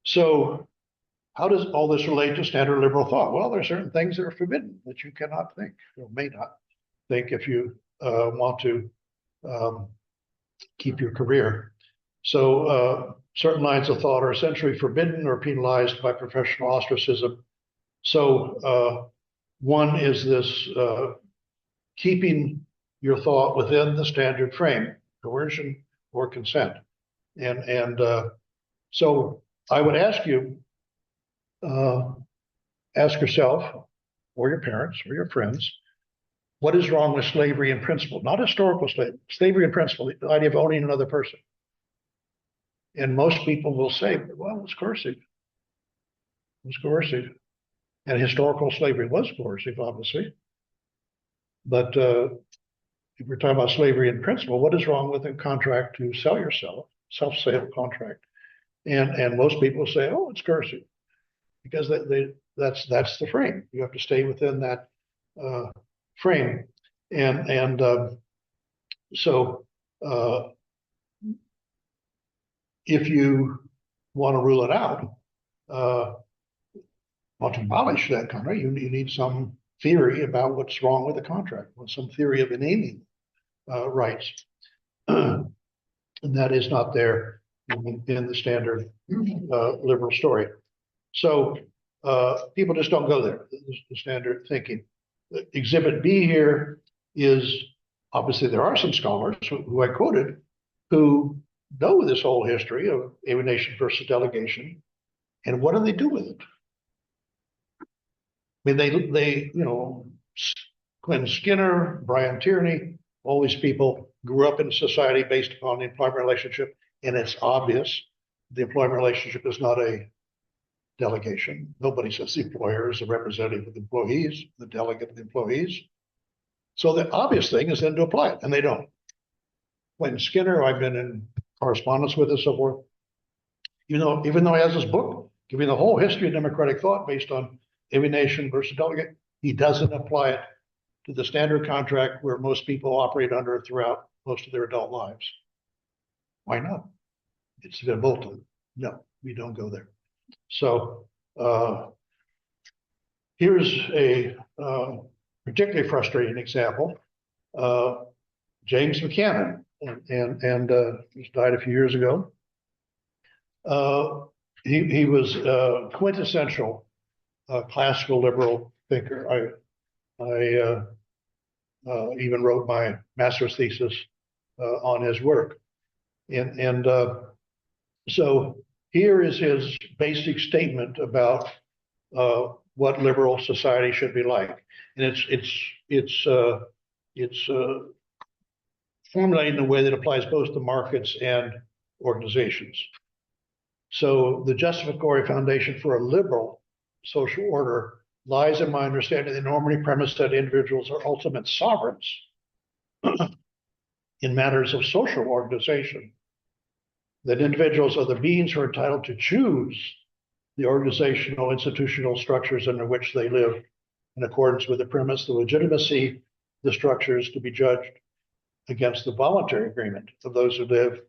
So how does all this relate to standard liberal thought? Well, there are certain things that are forbidden that you cannot think, or may not think, if you want to keep your career. So certain lines of thought are essentially forbidden or penalized by professional ostracism. So one is this keeping your thought within the standard frame, coercion or consent. And so I would ask you, ask yourself, or your parents, or your friends, what is wrong with slavery in principle? Not historical slavery, slavery in principle, the idea of owning another person. And most people will say, well, it's coercive. It's coercive. And historical slavery was coercive, obviously. But if we're talking about slavery in principle, what is wrong with a contract to sell yourself, self-sale contract? And most people say, oh, it's coercive, because that's the frame. You have to stay within that frame. And so if you want to rule it out, want to abolish that contract, you need some theory about what's wrong with the contract, some theory of inalienable rights. And that is not there in the standard liberal story. So people just don't go there, the standard thinking. Exhibit B here is, obviously there are some scholars who I quoted who know this whole history of alienation versus delegation, and what do they do with it? I mean, they Clinton Skinner, Brian Tierney, all these people grew up in society based upon the employment relationship, and it's obvious the employment relationship is not a delegation. Nobody says the employer is a representative of the employees, the delegate of the employees. So the obvious thing is then to apply it, and they don't. Clinton Skinner, I've been in correspondence with and so forth, even though he has this book giving the whole history of democratic thought based on alienation versus delegate, he doesn't apply it to the standard contract where most people operate under throughout most of their adult lives. Why not? It's verboten. No, we don't go there. So here's a particularly frustrating example. James Buchanan, and he died a few years ago. he was a quintessential classical liberal thinker. I even wrote my master's thesis on his work. And so here is his basic statement about what liberal society should be like. And it's formulated in a way that applies both to markets and organizations. So the justificatory foundation for a liberal social order lies in my understanding the normative premise that individuals are ultimate sovereigns in matters of social organization, that individuals are the beings who are entitled to choose the organizational, institutional structures under which they live in accordance with the premise, the legitimacy of the structures to be judged against the voluntary agreement of those who live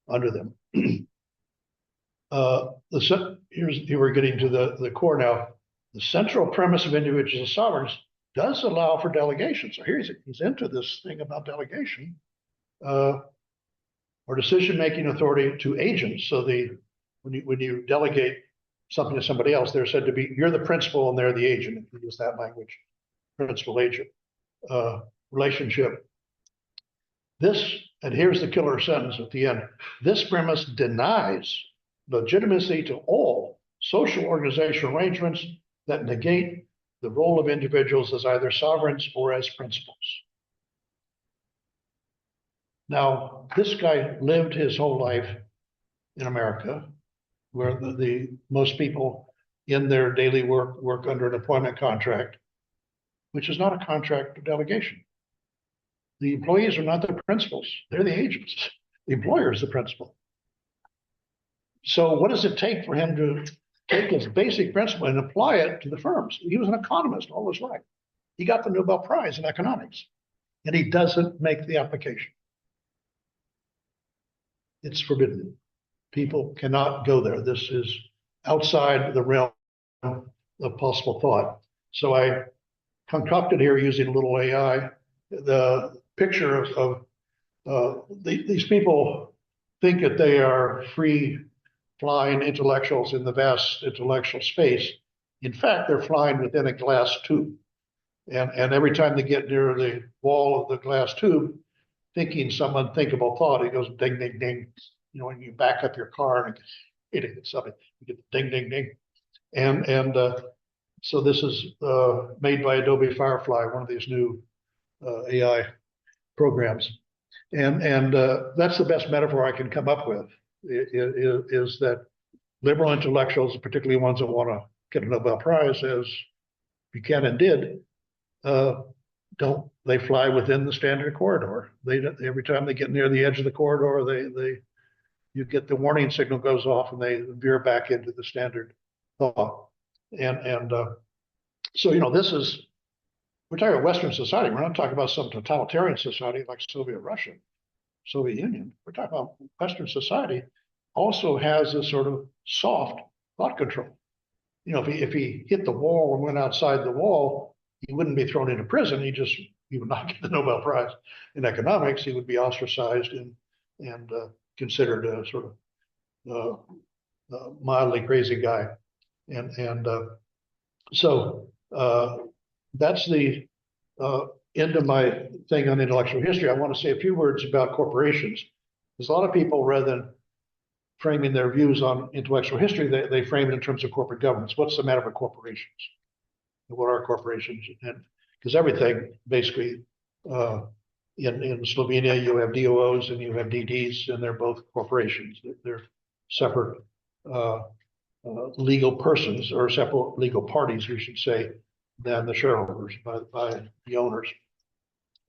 under them. Here we're getting to the core now. The central premise of individuals as sovereigns does allow for delegation. So here he's into this thing about delegation or decision-making authority to agents. So when you delegate something to somebody else, they're said to be, you're the principal and they're the agent, if you use that language, principal-agent relationship. And here's the killer sentence at the end, this premise denies legitimacy to all social organizational arrangements that negate the role of individuals as either sovereigns or as principals. Now, this guy lived his whole life in America, where the most people in their daily work under an employment contract, which is not a contract of delegation. The employees are not the principals, they're the agents. The employer is the principal. So what does it take for him to take his basic principle and apply it to the firms? He was an economist all his life. He got the Nobel Prize in economics, and he doesn't make the application. It's forbidden. People cannot go there. This is outside the realm of possible thought. So I concocted here using a little AI, the picture of these people think that they are free flying intellectuals in the vast intellectual space. In fact, they're flying within a glass tube. And every time they get near the wall of the glass tube, thinking some unthinkable thought, it goes ding, ding, ding. You know, when you back up your car and hit something, you get the ding, ding, ding. And so this is made by Adobe Firefly, one of these new AI programs. And that's the best metaphor I can come up with, is that liberal intellectuals, particularly ones that want to get a Nobel Prize, as Buchanan did, they fly within the standard corridor. Every time they get near the edge of the corridor, you get the warning signal goes off and they veer back into the standard thought. And so, you know, we're talking about Western society. We're not talking about some totalitarian society like Soviet Russia, Soviet Union. We're talking about Western society also has a sort of soft thought control. You know, if he hit the wall and went outside the wall, he wouldn't be thrown into prison. He would not get the Nobel Prize in economics. He would be ostracized and considered a sort of mildly crazy guy. So that's the end of my thing on intellectual history. I want to say a few words about corporations. There's a lot of people, rather than framing their views on intellectual history, they frame it in terms of corporate governance. What's the matter with corporations? What are corporations? And because everything basically in Slovenia, you have DOOs and you have DDs, and they're both corporations. They're separate legal persons, or separate legal parties, we should say, than the shareholders by the owners.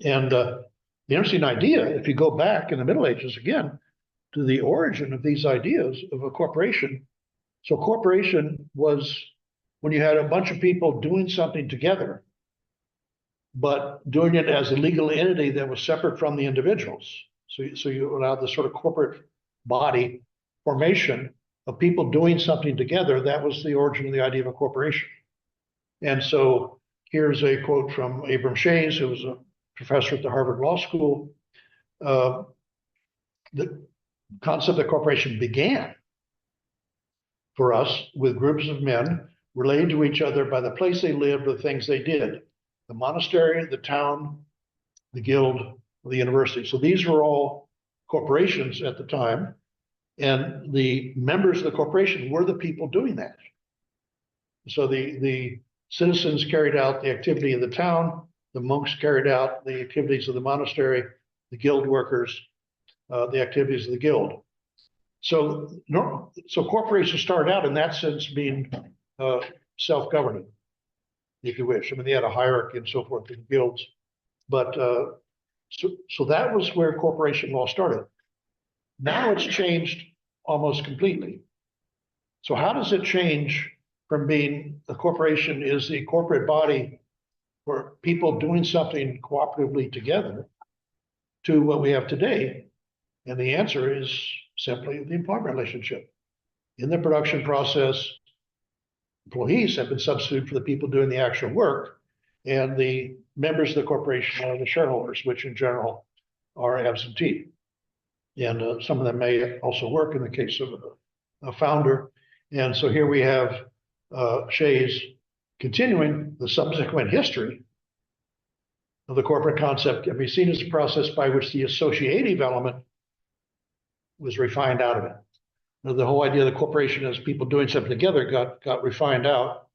And the interesting idea, if you go back in the Middle Ages again to the origin of these ideas of a corporation. So corporation was when you had a bunch of people doing something together, but doing it as a legal entity that was separate from the individuals. So you allowed this sort of corporate body formation of people doing something together. That was the origin of the idea of a corporation. And so here's a quote from Abram Shays, who was a professor at the Harvard Law School. The concept of corporation began for us with groups of men related to each other by the place they lived, the things they did. The monastery, the town, the guild, the university. So these were all corporations at the time, and the members of the corporation were the people doing that. So the citizens carried out the activity of the town, the monks carried out the activities of the monastery, the guild workers, the activities of the guild. So corporations started out in that sense being self-governing, if you wish. I mean, they had a hierarchy and so forth in guilds, but so that was where corporation law started. Now it's changed almost completely. So how does it change from being a corporation is the corporate body for people doing something cooperatively together to what we have today? And the answer is simply the employment relationship. In the production process, employees have been substituted for the people doing the actual work, and the members of the corporation are the shareholders, which in general are absentee. And some of them may also work in the case of a founder. And so here we have Shays continuing the subsequent history of the corporate concept can be seen as a process by which the associative element was refined out of it. Now, the whole idea of the corporation as people doing something together got refined out.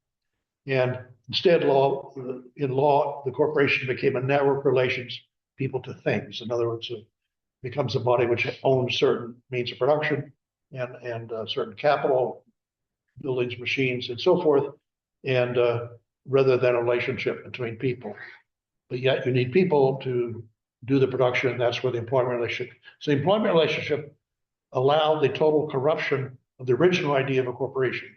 And instead, in law, the corporation became a network of relations, people to things. In other words, it becomes a body which owns certain means of production and certain capital, buildings, machines, and so forth, and rather than a relationship between people. But yet you need people to do the production. That's where the employment relationship. So the employment relationship allowed the total corruption of the original idea of a corporation.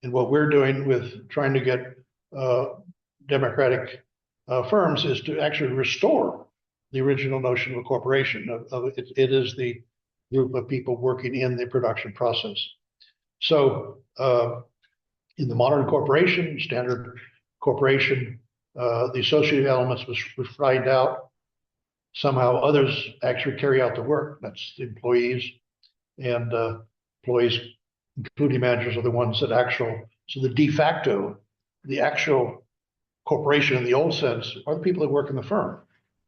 And what we're doing with trying to get democratic firms is to actually restore the original notion of a corporation. It is the group of people working in the production process. So in the modern corporation, standard corporation, the associative elements was refined out. Somehow others actually carry out the work. That's the employees, and employees, including managers, are the ones that so the de facto, the actual corporation in the old sense are the people that work in the firm.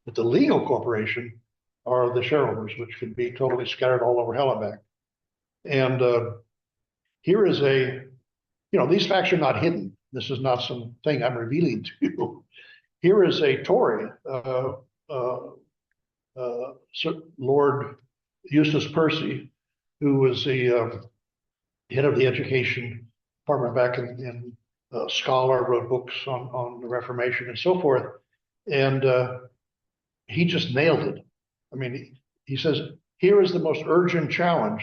But the legal corporation are the shareholders, which can be totally scattered all over hell and back. And here is these facts are not hidden. This is not some thing I'm revealing to you. Here is a Tory, Lord Eustace Percy, who was the head of the education department back in scholar, wrote books on the Reformation and so forth. And he just nailed it. I mean, he says, here is the most urgent challenge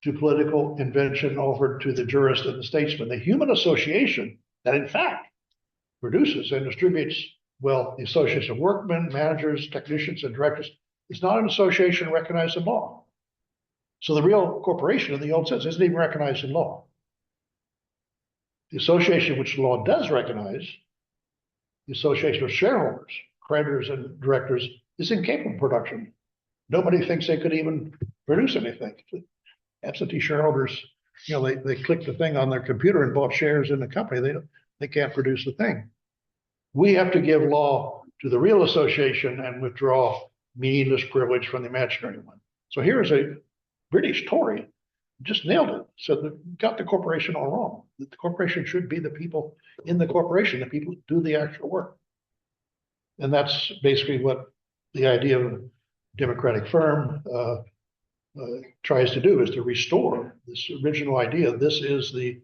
to political invention offered to the jurist and the statesman. The human association that in fact produces and distributes wealth, the association of workmen, managers, technicians, and directors, is not an association recognized in law. So the real corporation in the old sense isn't even recognized in law. The association which the law does recognize, the association of shareholders, creditors, and directors, is incapable of production. Nobody thinks they could even produce anything. Absentee shareholders, they click the thing on their computer and bought shares in the company. They can't produce the thing. We have to give law to the real association and withdraw meaningless privilege from the imaginary one. So here is a British Tory, just nailed it. So they got the corporation all wrong. The corporation should be the people in the corporation, the people who do the actual work. And that's basically what the idea of a democratic firm tries to do, is to restore this original idea. This is the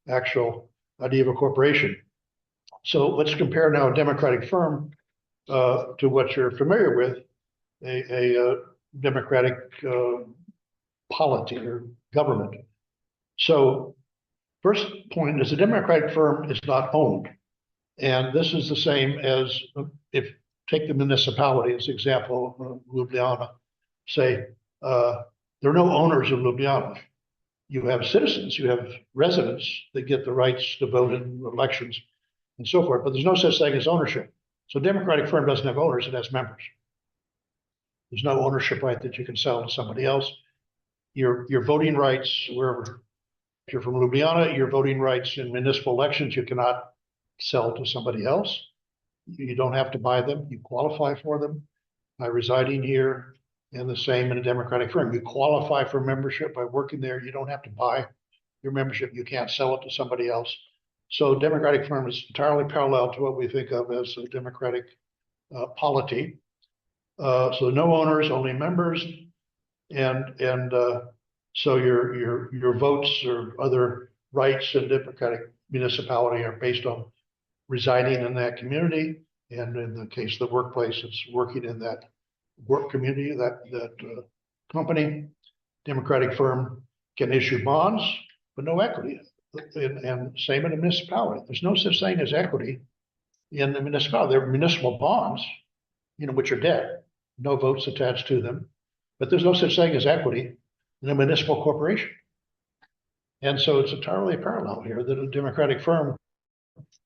actual idea of a corporation. So let's compare now a democratic firm to what you're familiar with, a democratic polity or government. So first point is a democratic firm is not owned. And this is the same as take the municipality as example, Ljubljana, say, there are no owners of Ljubljana. You have citizens, you have residents that get the rights to vote in elections and so forth, but there's no such thing as ownership. So a democratic firm doesn't have owners, it has members. There's no ownership right that you can sell to somebody else. Your voting rights, wherever you're from Ljubljana, your voting rights in municipal elections, you cannot sell to somebody else. You don't have to buy them. You qualify for them by residing here, and the same in a democratic firm. You qualify for membership by working there. You don't have to buy your membership. You can't sell it to somebody else. So democratic firm is entirely parallel to what we think of as a democratic polity. So no owners, only members, and so your votes or other rights in democratic municipality are based on residing in that community, and in the case of the workplace, it's working in that work community, that company. Democratic firm can issue bonds, but no equity. And same in a municipality. There's no such thing as equity in the municipality. There are municipal bonds, which are debt, no votes attached to them, but there's no such thing as equity in a municipal corporation. And so it's entirely parallel here that a democratic firm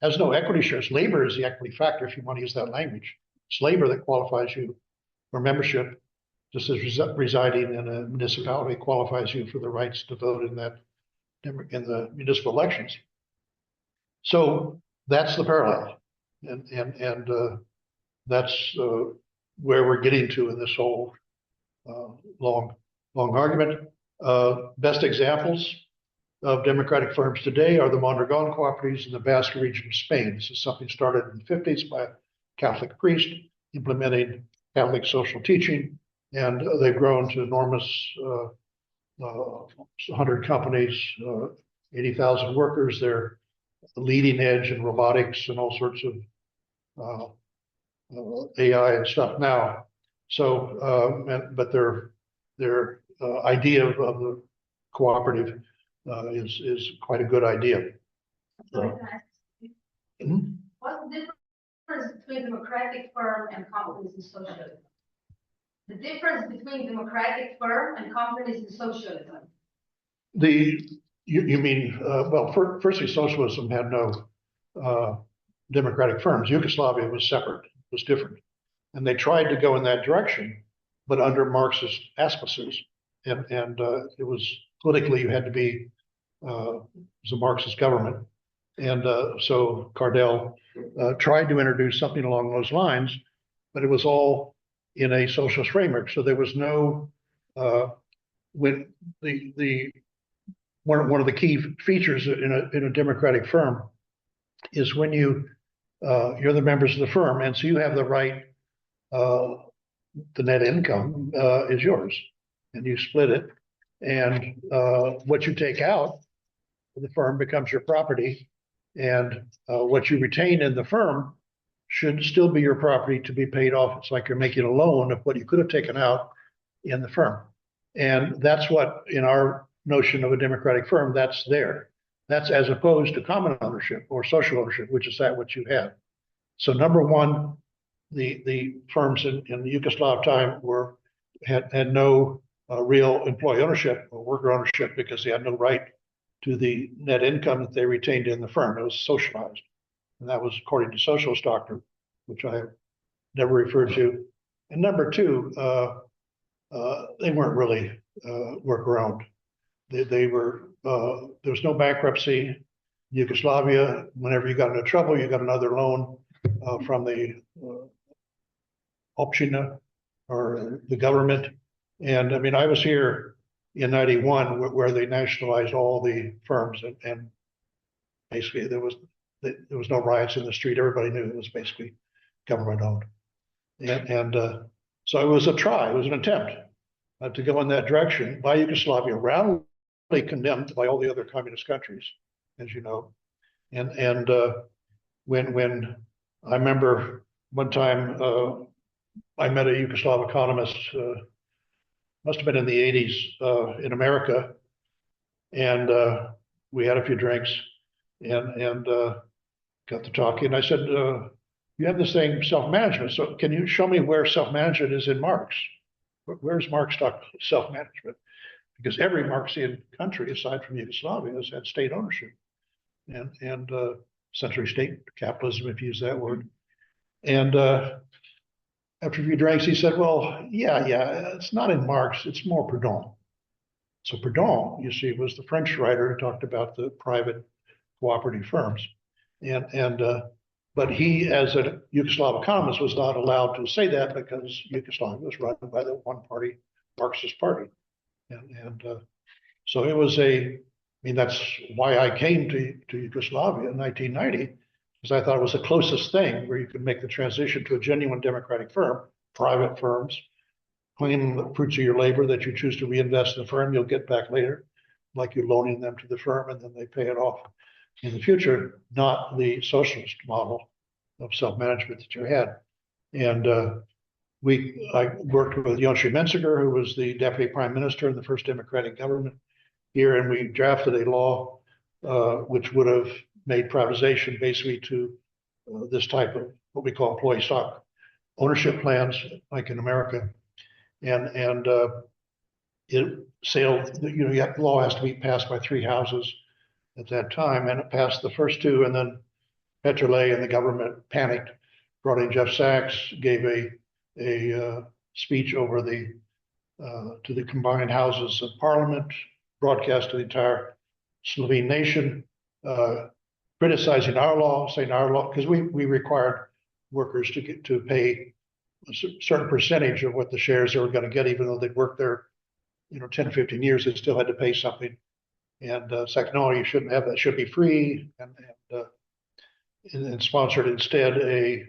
has no equity shares. Labor is the equity factor, if you want to use that language. It's labor that qualifies you for membership, just as residing in a municipality qualifies you for the rights to vote in the municipal elections. So that's the parallel, and that's where we're getting to in this whole long argument. Best examples of democratic firms today are the Mondragon cooperatives in the Basque region of Spain. This is something started in the 50s by a Catholic priest implementing Catholic social teaching, and they've grown to enormous 100 companies, 80,000 workers. They're the leading edge in robotics and all sorts of AI and stuff now. So, but their idea of the cooperative is quite a good idea. What's the difference between democratic firm and companies in socialism? The difference between democratic firm and companies in socialism. You mean well? Firstly, socialism had no democratic firms. Yugoslavia was separate, was different, and they tried to go in that direction, but under Marxist auspices, and it was politically you had to be it was a Marxist government, and so Cardell tried to introduce something along those lines, but it was all in a socialist framework. So there was no when one of the key features in a democratic firm is when you're the members of the firm, and so you have the right. The net income is yours, and you split it, and what you take out of the firm becomes your property, and what you retain in the firm should still be your property to be paid off. It's like you're making a loan of what you could have taken out in the firm, and that's what in our notion of a democratic firm, that's there. That's as opposed to common ownership or social ownership, which is that what you have. So number one, the firms in the Yugoslav time had no real employee ownership or worker ownership because they had no right to the net income that they retained in the firm. It was socialized, and that was according to socialist doctrine, which I have never referred to. And number two, they weren't really worker-owned. They were there was no bankruptcy in Yugoslavia. Whenever you got into trouble, you got another loan from the općina or the government. And I mean, I was here in '91 where they nationalized all the firms, and basically there was no riots in the street. Everybody knew it was basically government owned, and so it was a try. It was an attempt to go in that direction by Yugoslavia, roundly condemned by all the other communist countries, as you know. And when I remember one time I met a Yugoslav economist, must have been in the 80s in America, and we had a few drinks and got to talking. I said, you have this thing, self-management. So can you show me where self-management is in Marx? Where's Marx talk self-management? Because every Marxian country, aside from Yugoslavia, has had state ownership and essentially state capitalism, if you use that word. And after a few drinks, he said, well, yeah, it's not in Marx, it's more Proudhon. So Proudhon, you see, was the French writer who talked about the private cooperative firms. But he, as a Yugoslav economist, was not allowed to say that because Yugoslavia was run by the one-party Marxist party. So it was I mean, that's why I came to Yugoslavia in 1990, because I thought it was the closest thing where you could make the transition to a genuine democratic firm, private firms, claiming the fruits of your labor that you choose to reinvest in the firm, you'll get back later, like you're loaning them to the firm and then they pay it off in the future, not the socialist model of self-management that you had. And I worked with Joschka Menziger, who was the deputy prime minister in the first democratic government here, and we drafted a law which would have made privatization basically to this type of what we call employee stock ownership plans, like in America. And it sailed, the law has to be passed by 3 houses at that time, and it passed the first 2, and then Petrolay and the government panicked, brought in Jeff Sachs, gave a speech over to the combined houses of parliament, broadcast to the entire Slovene nation, criticizing our law, saying our law, because we required workers to pay a certain percentage of what the shares they were going to get, even though they'd worked there, 10, 15 years, they still had to pay something. And it's like, no, you shouldn't have that. It should be free. And sponsored instead a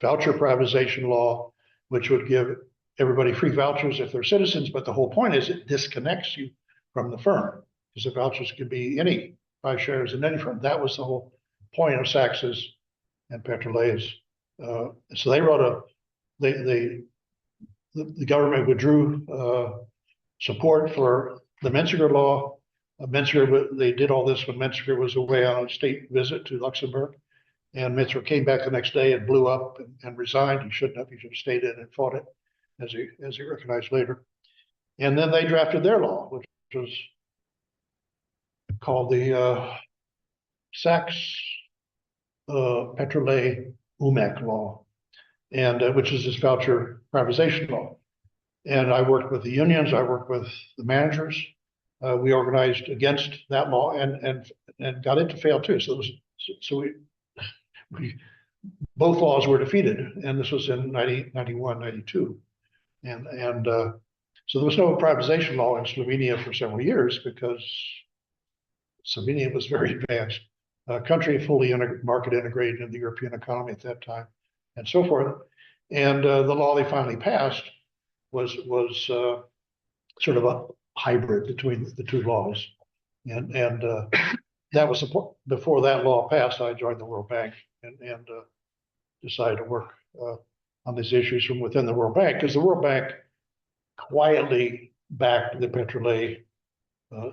voucher privatization law, which would give everybody free vouchers if they're citizens. But the whole point is it disconnects you from the firm, because the vouchers could be buy shares in any firm. That was the whole point of Sax's and Petrolay's. So they wrote the government withdrew support for the Menziger law. They did all this when Menziger was away on a state visit to Luxembourg. And Menziger came back the next day and blew up and resigned. He shouldn't have. He should have stayed in and fought it, as he recognized later. And then they drafted their law, which was called the Sachs-Petrolay-Umek law, and which is this voucher privatization law. And I worked with the unions. I worked with the managers. We organized against that law and got it to fail too. So both laws were defeated, and this was in 91, 92. And so there was no privatization law in Slovenia for several years because Slovenia was very advanced, country fully market integrated in the European economy at that time, and so forth. And the law they finally passed was sort of a hybrid between the 2 laws. And that was before that law passed. I joined the World Bank and decided to work on these issues from within the World Bank, because the World Bank quietly backed the Petrolay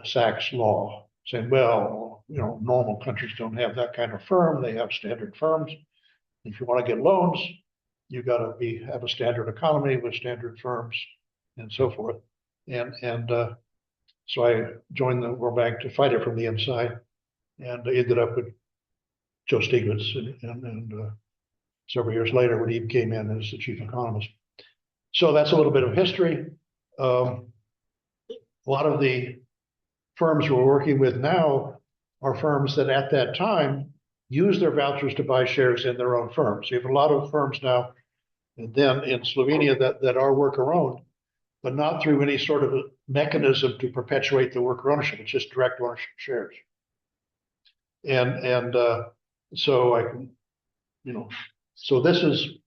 Sachs law, saying, well, normal countries don't have that kind of firm. They have standard firms. If you want to get loans, you got to have a standard economy with standard firms and so forth. And so I joined the World Bank to fight it from the inside, and I ended up with Joe Stiglitz and several years later when he came in as the chief economist. So that's a little bit of history. A lot of the firms we're working with now are firms that at that time use their vouchers to buy shares in their own firms. You have a lot of firms now and then in Slovenia that are worker owned, but not through any sort of a mechanism to perpetuate the worker ownership. It's just direct ownership shares. And so I can, so this is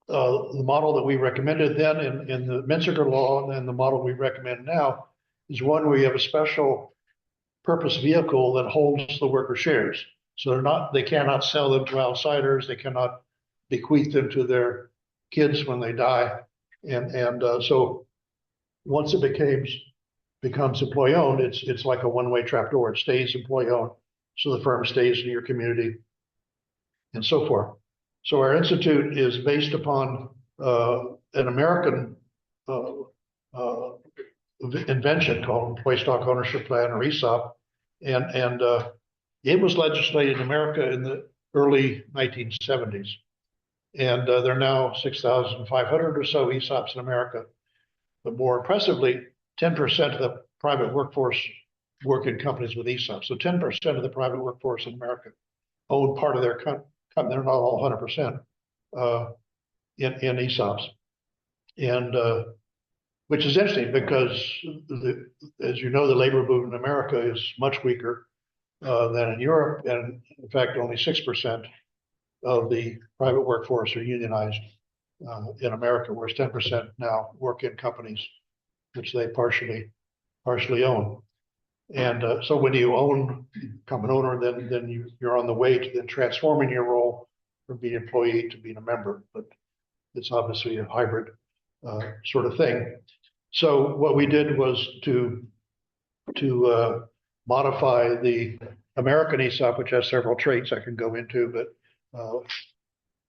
the model that we recommended then in the Menziger law, and the model we recommend now is one where you have a special purpose vehicle that holds the worker shares. So they cannot sell them to outsiders. They cannot bequeath them to their kids when they die. And so once it becomes employee owned, it's like a one-way trapdoor. It stays employee owned, so the firm stays in your community, and so forth. So our institute is based upon an American invention called Employee Stock Ownership Plan, or ESOP, and it was legislated in America in the early 1970s, and there are now 6,500 or so ESOPs in America. But more impressively, 10% of the private workforce work in companies with ESOP. So 10% of the private workforce in America own part of their company. They're not all 100% in ESOPs. And which is interesting because, as you know, the labor movement in America is much weaker than in Europe. And in fact, only 6% of the private workforce are unionized in America, whereas 10% now work in companies which they partially own. And so when you become an owner, then you're on the way to then transforming your role from being an employee to being a member. But it's obviously a hybrid sort of thing. So what we did was to modify the American ESOP, which has several traits I can go into, but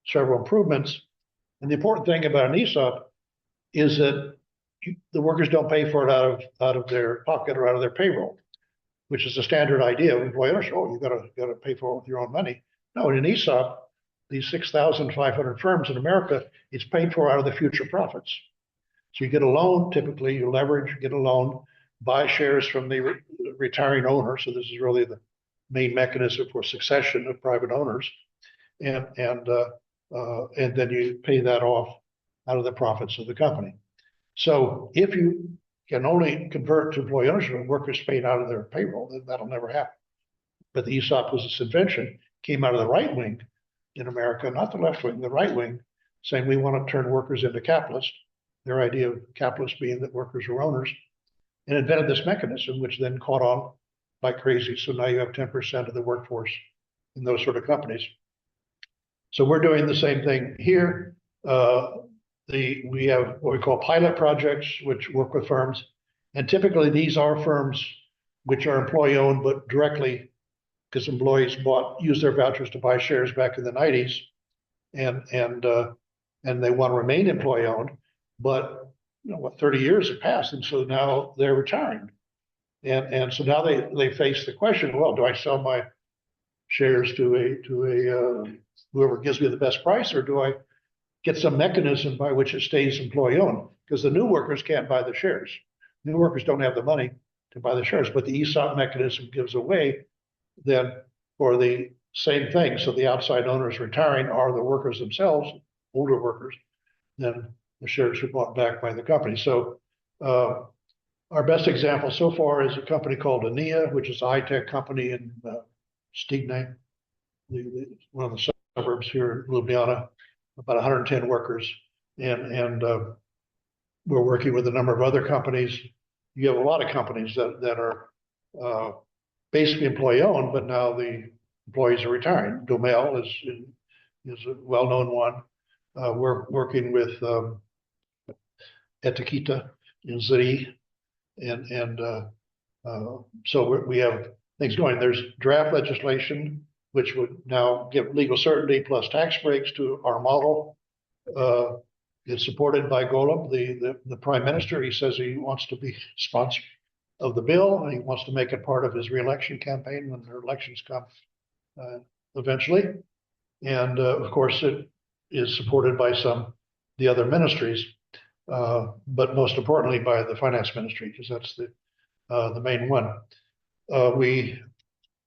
several improvements. And the important thing about an ESOP is that the workers don't pay for it out of their pocket or out of their payroll, which is a standard idea of employee ownership. Oh, you gotta pay for it with your own money. No, in an ESOP, these 6,500 firms in America, it's paid for out of the future profits. So you get a loan, typically you leverage, get a loan, buy shares from the retiring owner. So this is really the main mechanism for succession of private owners, and then you pay that off out of the profits of the company. So if you can only convert to employee ownership and workers paid out of their payroll, then that'll never happen. But the ESOP was this invention, came out of the right wing in America, not the left wing, the right wing, saying we want to turn workers into capitalists. Their idea of capitalists being that workers are owners, and invented this mechanism, which then caught on like crazy. So now you have 10% of the workforce in those sort of companies. So we're doing the same thing here. We have what we call pilot projects, which work with firms. And typically these are firms which are employee owned, but directly because employees used their vouchers to buy shares back in the 90s. And they want to remain employee owned, but 30 years have passed. And so now they're retiring. And so now they face the question, well, do I sell my shares to whoever gives me the best price, or do I get some mechanism by which it stays employee owned? Because the new workers can't buy the shares. New workers don't have the money to buy the shares, but the ESOP mechanism gives a way then for the same thing. So the outside owners retiring are the workers themselves, older workers, then the shares are bought back by the company. So our best example so far is a company called Ania, which is a high-tech company in Stigny, one of the suburbs here in Ljubljana, about 110 workers. And we're working with a number of other companies. You have a lot of companies that are basically employee owned, but now the employees are retiring. Domel is a well-known one. We're working with Etiqueta in Zri, and so we have things going. There's draft legislation which would now give legal certainty plus tax breaks to our model. It's supported by Golub, the prime minister. He says he wants to be sponsor of the bill, and he wants to make it part of his re-election campaign when the elections come eventually. And of course, it is supported by the other ministries, but most importantly by the finance ministry, because that's the main one.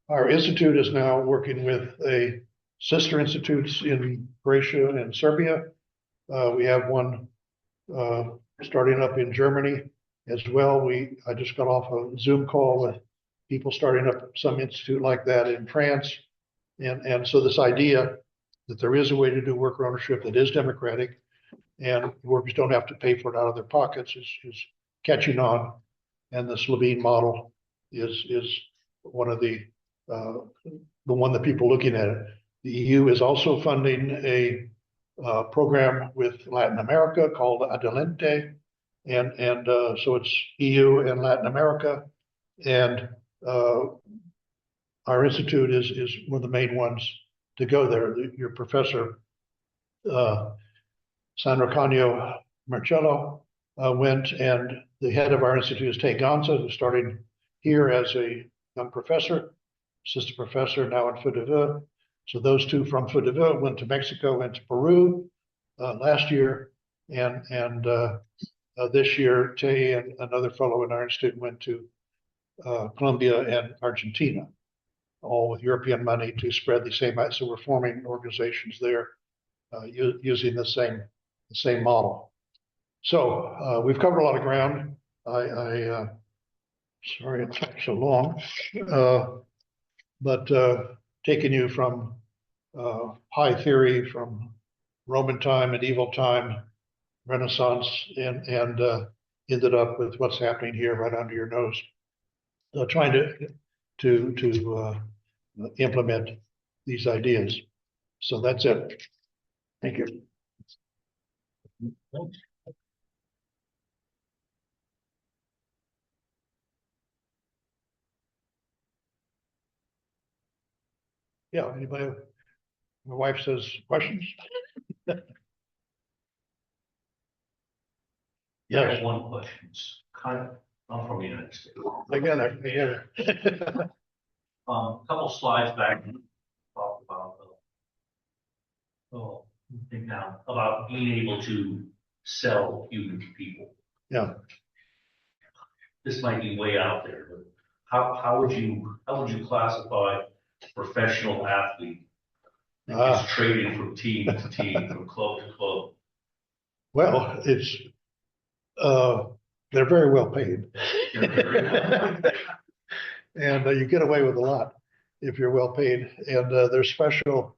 Our institute is now working with sister institutes in Croatia and Serbia. We have one starting up in Germany as well. I just got off a Zoom call with people starting up some institute like that in France. And so this idea that there is a way to do worker ownership that is democratic and workers don't have to pay for it out of their pockets is catching on. And the Slovene model is one of the one that people looking at it. The EU is also funding a program with Latin America called Adelante, and so it's EU and Latin America, and our institute is one of the main ones to go there. Your professor Sandro Canio Marcello went, and the head of our institute is Tay Gonza, who's starting here as a young professor, assistant professor now in FUDV. So those two from FUDV went to Mexico, went to Peru last year, and this year Tay and another fellow in our institute went to Colombia, and Argentina, all with European money to spread the same. So we're forming organizations there using the same model. So we've covered a lot of ground. Sorry it took so long, but taking you from high theory, from Roman time, medieval time, Renaissance, and ended up with what's happening here right under your nose. Trying to implement these ideas. So that's it. Thank you. Yeah, anybody? My wife says questions. I have one question. It's kind of, I'm from the United States. Together. A couple slides back, you talked about, I think now, about being able to sell human to people. Yeah. This might be way out there, but how would you classify a professional athlete that is trading from team to team, from club to club? Well, it's they're very well paid. And you get away with a lot if you're well paid. And there's special,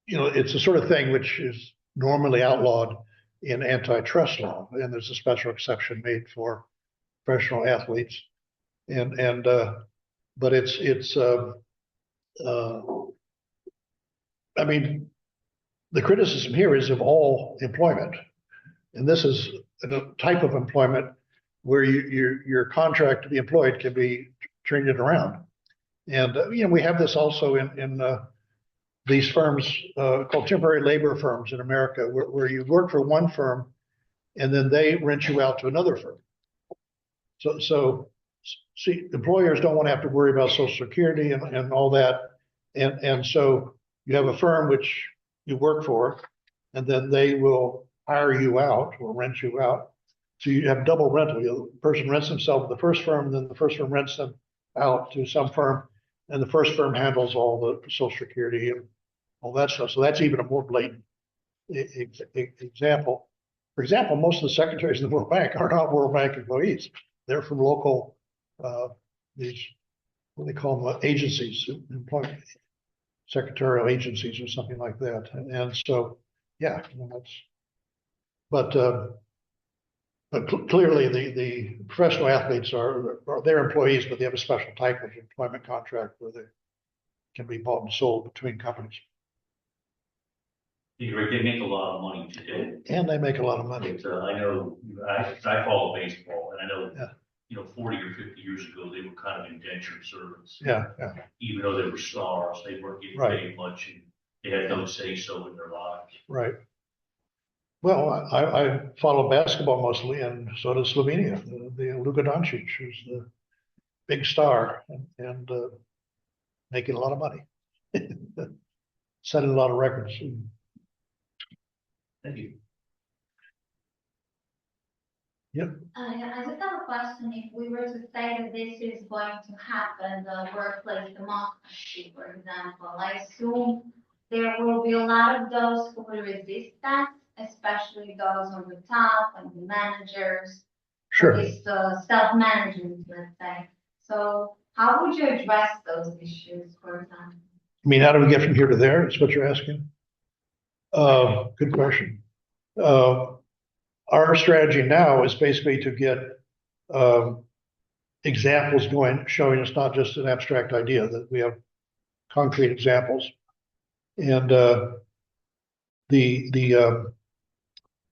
it's a sort of thing which is normally outlawed in antitrust law. And there's a special exception made for professional athletes. But I mean, the criticism here is of all employment. And this is a type of employment where your contract to be employed can be traded around. And we have this also in these firms called temporary labor firms in America, where you work for one firm and then they rent you out to another firm. So see, employers don't want to have to worry about Social Security and all that. And so you have a firm which you work for, and then they will hire you out or rent you out. So you have double rental. The person rents themselves to the first firm, and then the first firm rents them out to some firm, and the first firm handles all the Social Security and all that stuff. So that's even a more blatant example. For example, most of the secretaries of the World Bank are not World Bank employees. They're from local, these, what do they call them, agencies, employment, secretarial agencies or something like that. And so, yeah, but clearly the professional athletes are their employees, but they have a special type of employment contract where they can be bought and sold between companies. They make a lot of money today. And they make a lot of money. But, I know, I follow baseball, and I know, 40 or 50 years ago, they were kind of indentured servants. Yeah. Even though they were stars, they weren't getting paid much, and they had no say-so in their lives. Right. Well, I follow basketball mostly, and so does Slovenia. The Luka Doncic, who's the big star and making a lot of money, setting a lot of records. Thank you. Yep. I just have a question. If we were to say that this is going to happen, the workplace democracy, for example, I assume there will be a lot of those who will resist that, especially those on the top and the managers. Sure. This self-management, let's say. So how would you address those issues, for example? I mean, how do we get from here to there? Is what you're asking? Good question. Our strategy now is basically to get examples going, showing us not just an abstract idea, that we have concrete examples. And the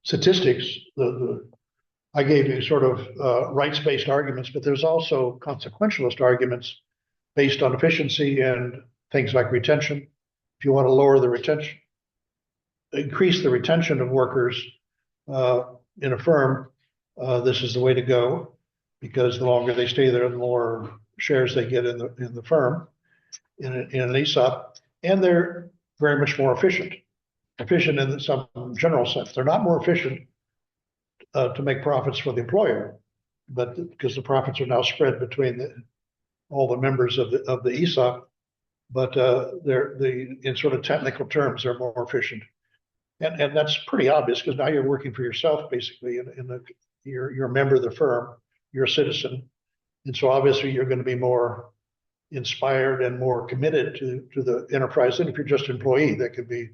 statistics, I gave you sort of rights-based arguments, but there's also consequentialist arguments based on efficiency and things like retention. If you want to lower the retention, increase the retention of workers in a firm, this is the way to go, because the longer they stay there, the more shares they get in the firm, in an ESOP, and they're very much more efficient in some general sense. They're not more efficient to make profits for the employer, but because the profits are now spread between all the members of the ESOP, but in sort of technical terms, they're more efficient. And that's pretty obvious because now you're working for yourself, basically, you're a member of the firm, you're a citizen. And so obviously you're going to be more inspired and more committed to the enterprise than if you're just an employee that could be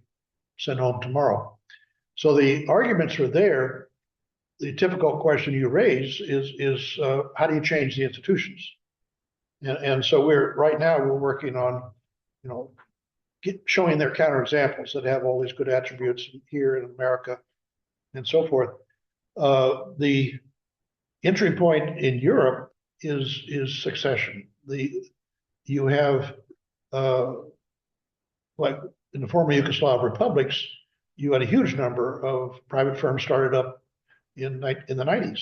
sent home tomorrow. So the arguments are there. The typical question you raise is how do you change the institutions? And so right now we're working on, showing their counterexamples that have all these good attributes here in America and so forth. The entry point in Europe is succession. You have like in the former Yugoslav republics, you had a huge number of private firms started up in the 90s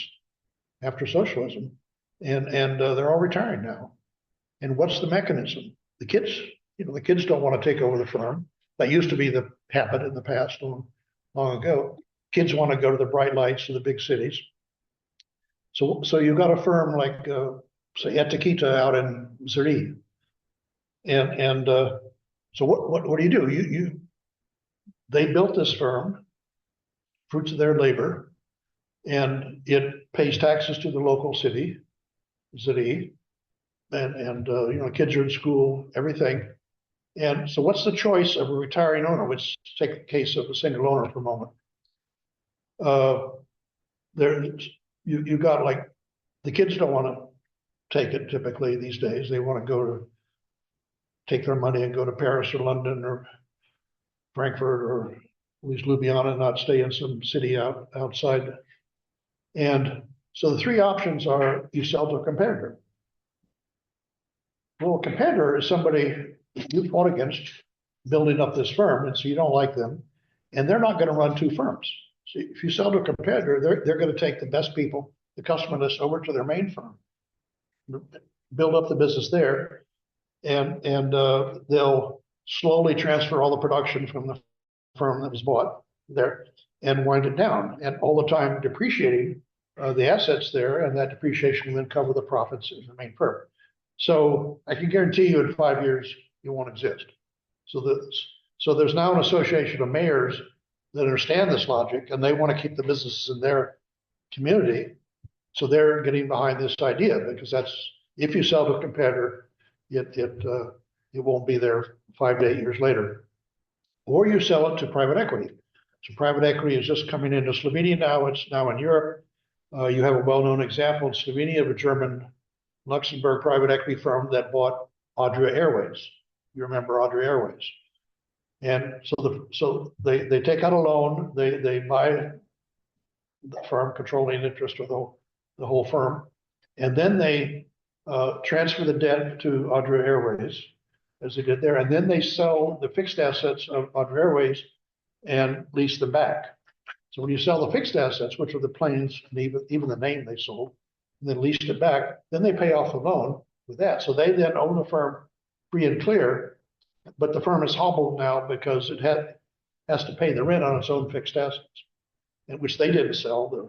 after socialism, and they're all retiring now. And what's the mechanism? The kids don't want to take over the firm. That used to be the habit in the past, long ago. Kids want to go to the bright lights of the big cities. So you've got a firm like, say, Etiqueta out in Zurich. And so what do you do? They built this firm, fruits of their labor, and it pays taxes to the local city, Zurich, and kids are in school, everything. And so what's the choice of a retiring owner? Let's take the case of a single owner for a moment. You got like, the kids don't want to take it typically these days. They want to take their money and go to Paris or London or Frankfurt or at least Ljubljana and not stay in some city outside. And so the three options are you sell to a competitor. Well, a competitor is somebody you fought against building up this firm, and so you don't like them, and they're not going to run two firms. So if you sell to a competitor, they're going to take the best people, the customer list, over to their main firm, build up the business there, and they'll slowly transfer all the production from the firm that was bought there and wind it down, and all the time depreciating the assets there, and that depreciation will then cover the profits in the main firm. So I can guarantee you in 5 years, you won't exist. So there's now an association of mayors that understand this logic, and they want to keep the businesses in their community. So they're getting behind this idea, because if you sell to a competitor, it won't be there 5 to 8 years later. Or you sell it to private equity. So private equity is just coming into Slovenia now. It's now in Europe. You have a well-known example in Slovenia of a German Luxembourg private equity firm that bought Adria Airways. You remember Adria Airways. And so they take out a loan, they buy the firm, controlling interest of the whole firm, and then they transfer the debt to Adria Airways, as they did there, and then they sell the fixed assets of Adria Airways and lease them back. So when you sell the fixed assets, which are the planes and even the name they sold, and then leased it back, then they pay off the loan with that. So they then own the firm free and clear, but the firm is hobbled now because it has to pay the rent on its own fixed assets, and which they didn't sell, the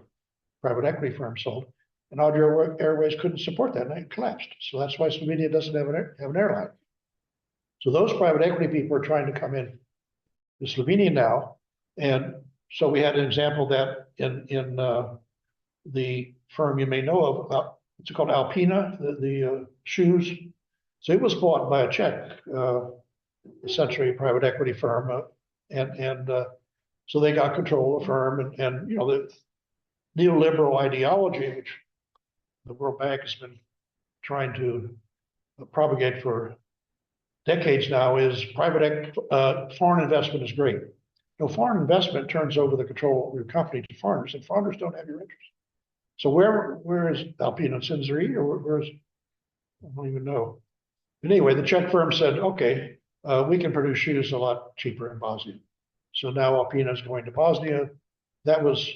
private equity firm sold. And Adria Airways couldn't support that, and it collapsed. So that's why Slovenia doesn't have an airline. So those private equity people are trying to come in to Slovenia now. And so we had an example of that in the firm you may know of, it's called Alpina, the shoes. So it was bought by a Czech, essentially a private equity firm, and so they got control of the firm, and the neoliberal ideology, which the World Bank has been trying to propagate for decades now, is foreign investment is great. Foreign investment turns over the control of your company to foreigners, and foreigners don't have your interest. So where is Alpina? It's in Zurich, or where's, I don't even know. But anyway, the Czech firm said, okay, we can produce shoes a lot cheaper in Bosnia. So now Alpina is going to Bosnia. That was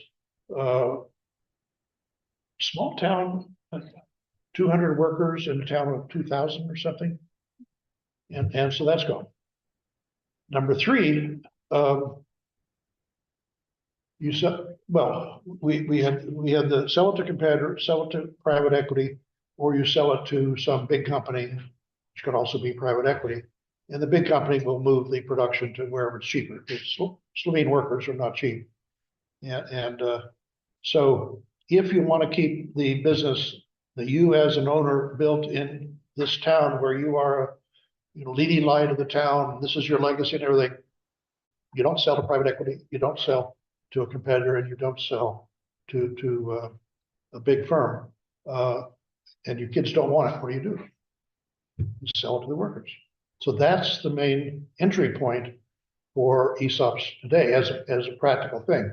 small town, 200 workers in a town of 2,000 or something. And so that's gone. Number three, Well, we had the sell it to competitor, sell it to private equity, or you sell it to some big company, which could also be private equity. And the big company will move the production to wherever it's cheaper, because Slovene workers are not cheap. So if you want to keep the business that you as an owner built in this town where you are, leading light of the town, this is your legacy and everything, you don't sell to private equity, you don't sell to a competitor, and you don't sell to a big firm. And your kids don't want it, what do? You sell it to the workers. So that's the main entry point for ESOPs today as a practical thing.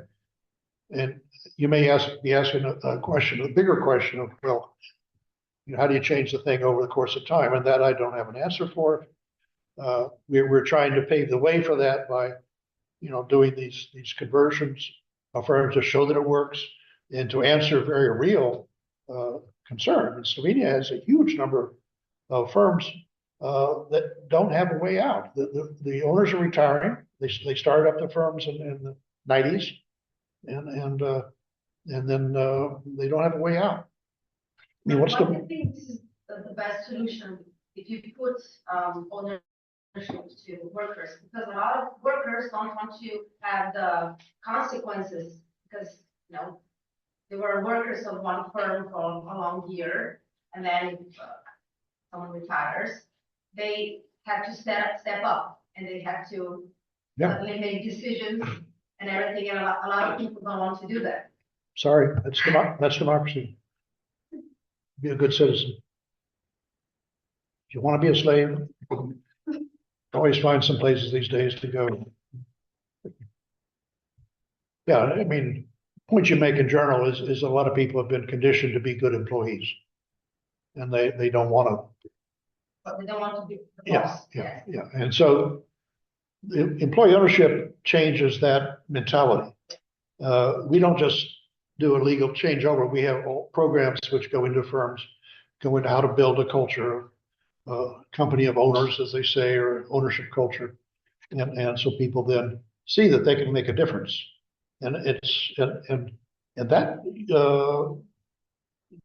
And you may be asking a question, a bigger question of, well, how do you change the thing over the course of time? And that I don't have an answer for. We're trying to pave the way for that by, doing these conversions of firms to show that it works and to answer very real concern. And Slovenia has a huge number of firms that don't have a way out. The owners are retiring. They started up the firms in the 90s, and then they don't have a way out. I mean, I think this is the best solution if you put ownership to workers, because a lot of workers don't want to have the consequences because they were workers of one firm for a long year, and then someone retires, they have to step up and they have to suddenly make decisions and everything, and a lot of people don't want to do that. Sorry, that's democracy. Be a good citizen. If you want to be a slave, you can always find some places these days to go. Yeah, I mean, the point you make in journal is a lot of people have been conditioned to be good employees, and they don't want to. But they don't want to be the boss. Yeah. And so the employee ownership changes that mentality. We don't just do a legal changeover. We have programs which go into firms, go into how to build a culture, company of owners, as they say, or ownership culture. And so people then see that they can make a difference. And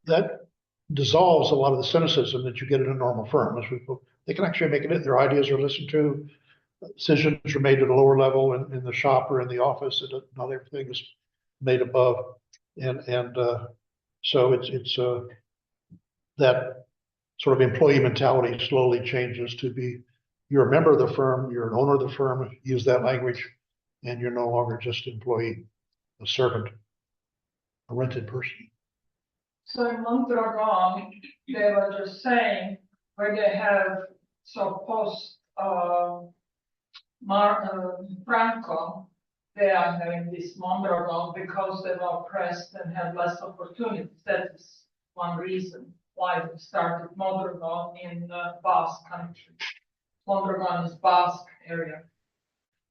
that dissolves a lot of the cynicism that you get in a normal firm. They can actually make it. Their ideas are listened to. Decisions are made at a lower level in the shop or in the office, and not everything is made above. So it's that sort of employee mentality slowly changes to be, you're a member of the firm, you're an owner of the firm, use that language, and you're no longer just an employee, a servant, a rented person. So in Mondragon, they were just saying where they have post Franco, they are having this Mondragon because they were oppressed and had less opportunities. That is one reason why they started Mondragon in Basque country. Mondragon is Basque area.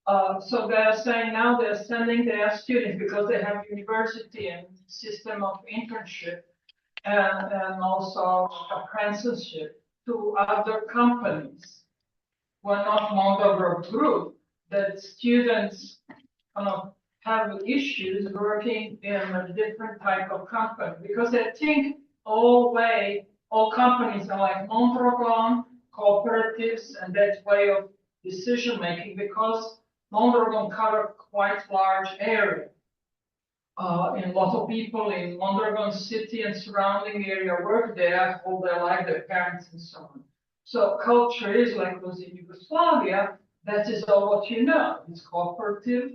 So they are saying now they are sending their students because they have university and system of internship and also apprenticeship to other companies. We're not Mondragon group, that students have issues working in a different type of company because they think all companies are like Mondragon, cooperatives, and that way of decision making because Mondragon cover quite large area. And a lot of people in Mondragon city and surrounding area work there all their life, their parents and so on. So culture is like it was in Yugoslavia. That is all what you know. It's cooperative,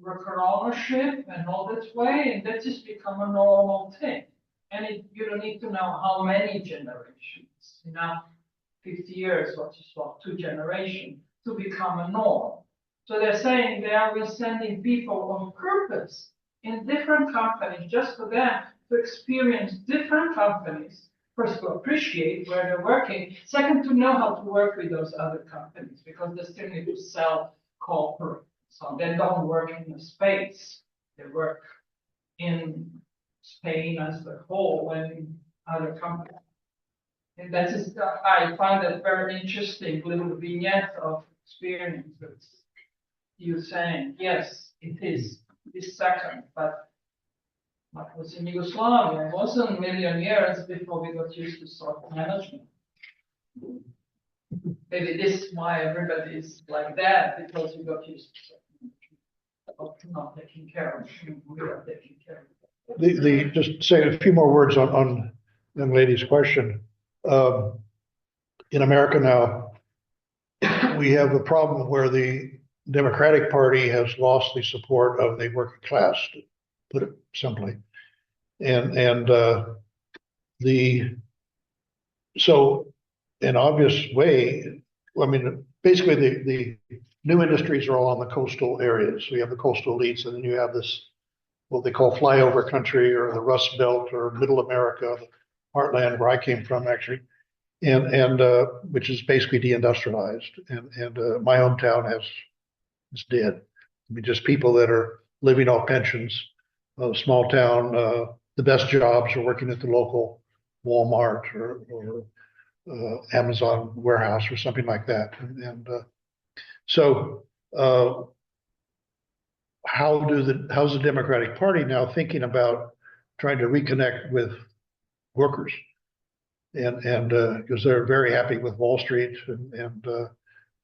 worker ownership, and all that way, and that just become a normal thing. And you don't need to know how many generations. 50 years, what is 2 generations to become a norm. So they're saying they are sending people on purpose in different companies just for them to experience different companies. First, to appreciate where they're working. Second, to know how to work with those other companies because they still need to sell corporate. So they don't work in a space. They work in Spain as a whole and in other companies. And that is, I find that very interesting little vignette of experience. You saying, yes, it is. this second, but what was in Yugoslavia, it wasn't a million years before we got used to sort of management. Maybe this is why everybody is like that, because we got used to sort of not taking care of it. We are taking care of it. Just say a few more words on young lady's question. In America now, we have a problem where the Democratic Party has lost the support of the working class, to put it simply. So an obvious way, I mean, basically the new industries are all on the coastal areas. So you have the coastal elites, and then you have this, what they call flyover country, or the Rust Belt, or Middle America, the heartland where I came from, actually, and which is basically deindustrialized. And my hometown is dead. I mean, just people that are living off pensions, small town, the best jobs are working at the local Walmart or Amazon warehouse or something like that. So how's the Democratic Party now thinking about trying to reconnect with workers? And because they're very happy with Wall Street and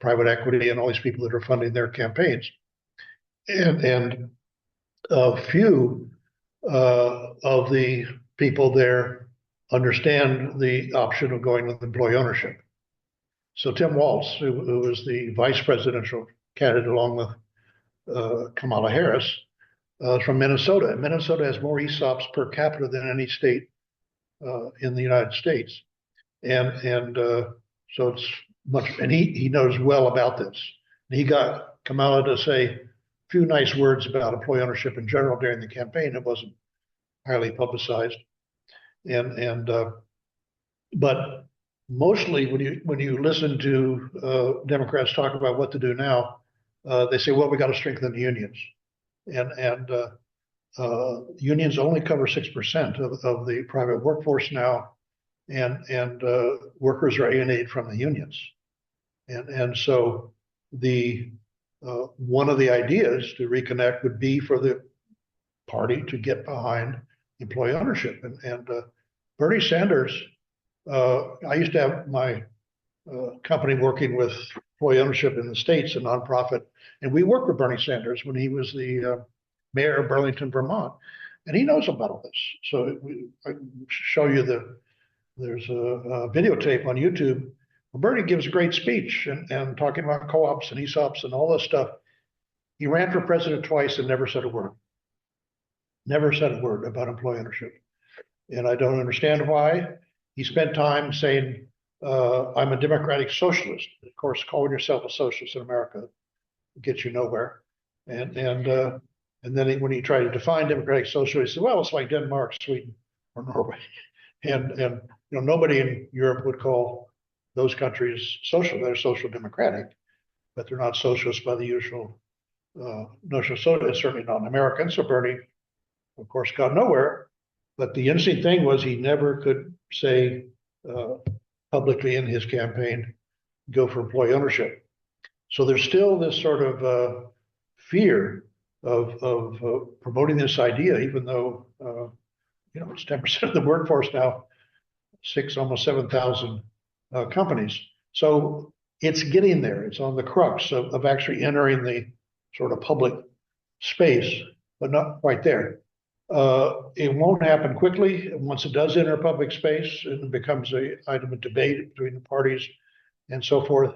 private equity and all these people that are funding their campaigns. And few of the people there understand the option of going with employee ownership. So Tim Walz, who was the vice presidential candidate along with Kamala Harris, from Minnesota. And Minnesota has more ESOPs per capita than any state in the United States. And so it's much, and he knows well about this. And he got Kamala to say a few nice words about employee ownership in general during the campaign. It wasn't highly publicized. But mostly when you listen to Democrats talk about what to do now, they say, well, we got to strengthen the unions. And unions only cover 6% of the private workforce now, and workers are alienated from the unions. And so the one of the ideas to reconnect would be for the party to get behind employee ownership. And Bernie Sanders, I used to have my company working with employee ownership in the States, a nonprofit, and we worked with Bernie Sanders when he was the mayor of Burlington, Vermont, and he knows about all this. So I can show you there's a videotape on YouTube where Bernie gives a great speech and talking about co-ops and ESOPs and all this stuff. He ran for president twice and never said a word. Never said a word about employee ownership. And I don't understand why. He spent time saying, I'm a democratic socialist. Of course, calling yourself a socialist in America gets you nowhere. And then when he tried to define democratic socialist, he said, well, it's like Denmark, Sweden, or Norway. And nobody in Europe would call those countries social. They're social democratic, but they're not socialist by the usual notion of social. It's certainly not American. So Bernie, of course, got nowhere. But the interesting thing was he never could say publicly in his campaign, go for employee ownership. So there's still this sort of fear of promoting this idea, even though it's 10% of the workforce now, almost 7,000 companies. So it's getting there. It's on the crux of actually entering the sort of public space, but not quite there. It won't happen quickly. Once it does enter public space, it becomes an item of debate between the parties and so forth.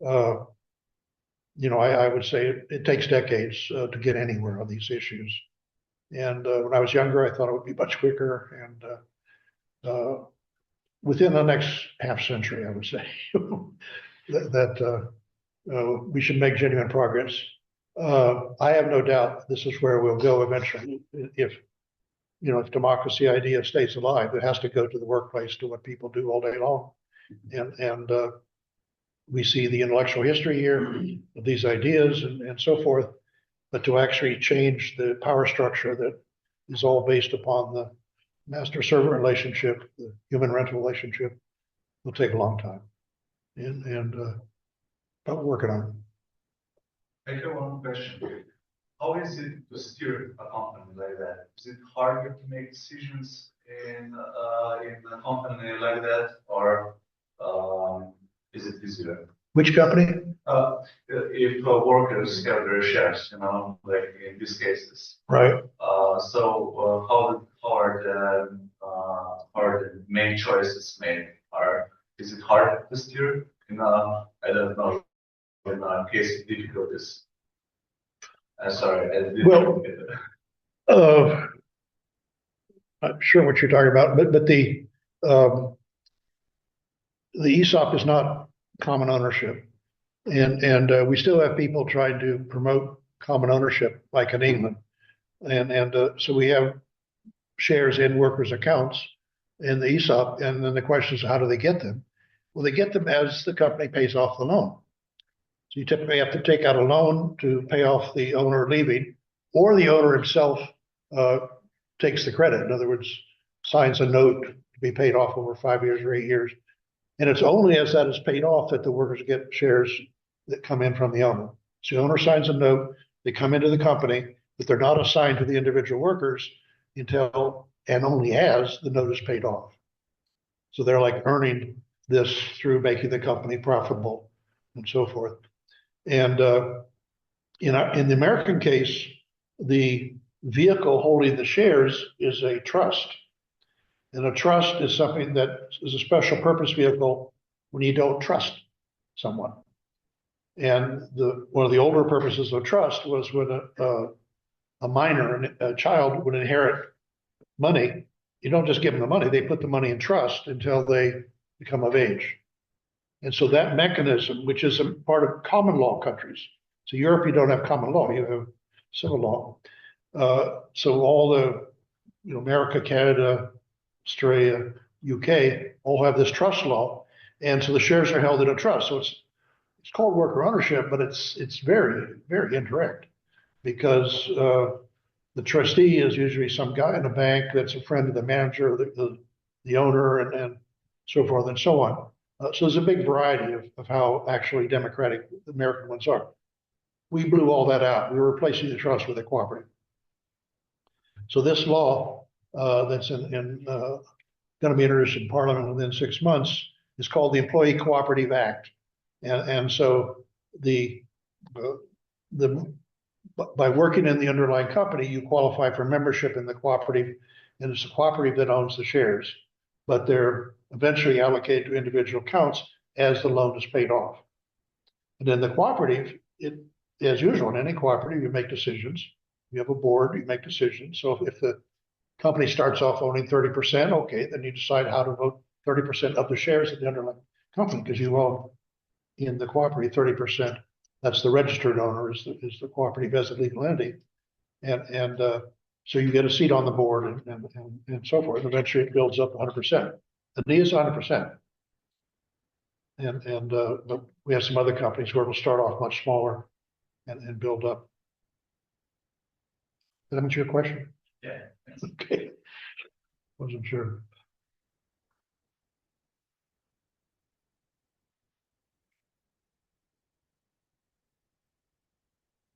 I would say it takes decades to get anywhere on these issues. And when I was younger, I thought it would be much quicker. And within the next half century, I would say that we should make genuine progress. I have no doubt this is where we'll go eventually. If democracy idea stays alive, it has to go to the workplace, to what people do all day long. And we see the intellectual history here of these ideas and so forth, but to actually change the power structure that is all based upon the master-servant relationship, the human rental relationship, will take a long time. But we're working on it. I have one question. how is it to steer a company like that? Is it harder to make decisions in a company like that, or is it easier? Which company? If workers have their shares, like in these cases. Right. How are the main choices made? Is it hard to steer in a, I don't know, in a case of difficulties? Sorry, I didn't Well, get it. I'm sure what you're talking about, but the ESOP is not common ownership. And we still have people trying to promote common ownership, like in England. And so we have shares in workers' accounts in the ESOP. And then the question is, how do they get them? Well, they get them as the company pays off the loan. So you typically have to take out a loan to pay off the owner leaving, or the owner himself takes the credit. In other words, signs a note to be paid off over 5 years or 8 years. And it's only as that is paid off that the workers get shares that come in from the owner. So the owner signs a note, they come into the company, but they're not assigned to the individual workers until and only as the note is paid off. So they're like earning this through making the company profitable and so forth. And in the American case, the vehicle holding the shares is a trust. And a trust is something that is a special purpose vehicle when you don't trust someone. And one of the older purposes of trust was when a minor, a child would inherit money. You don't just give them the money, they put the money in trust until they become of age. And so that mechanism, which is a part of common law countries. So Europe, you don't have common law, you have civil law. So all the, America, Canada, Australia, UK, all have this trust law. And so the shares are held in a trust. So it's called worker ownership, but it's very, very indirect, because the trustee is usually some guy in a bank that's a friend of the manager, the owner, and so forth and so on. So there's a big variety of how actually democratic the American ones are. We blew all that out. We were replacing the trust with a cooperative. So this law that's going to be introduced in Parliament within 6 months is called the Employee Cooperative Act. And so by working in the underlying company, you qualify for membership in the cooperative, and it's the cooperative that owns the shares, but they're eventually allocated to individual accounts as the loan is paid off. And then the cooperative, as usual in any cooperative, you make decisions. You have a board, you make decisions. So if the company starts off owning 30%, okay, then you decide how to vote 30% of the shares of the underlying company, because you own in the cooperative 30%. That's the registered owner, is the cooperative as a legal entity. And so you get a seat on the board and so forth. Eventually it builds up 100%. The knee is 100%. But we have some other companies where it'll start off much smaller and build up. Did that answer your question? Yeah. Okay. Wasn't sure.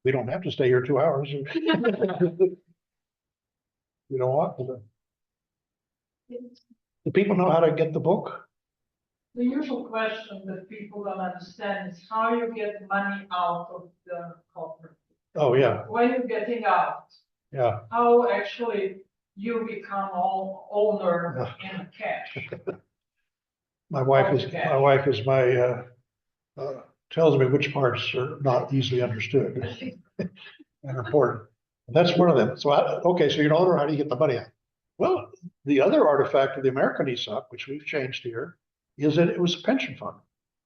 We don't have to stay here 2 hours. You don't want to. Do people know how to get the book? The usual question that people don't understand is how you get money out of the corporate. Oh, yeah. When you're getting out, Yeah. how actually you become owner in cash. My wife tells me which parts are not easily understood and important. And that's one of them. So, okay, so you're an owner, how do you get the money out? Well, the other artifact of the American ESOP, which we've changed here, is that it was a pension fund.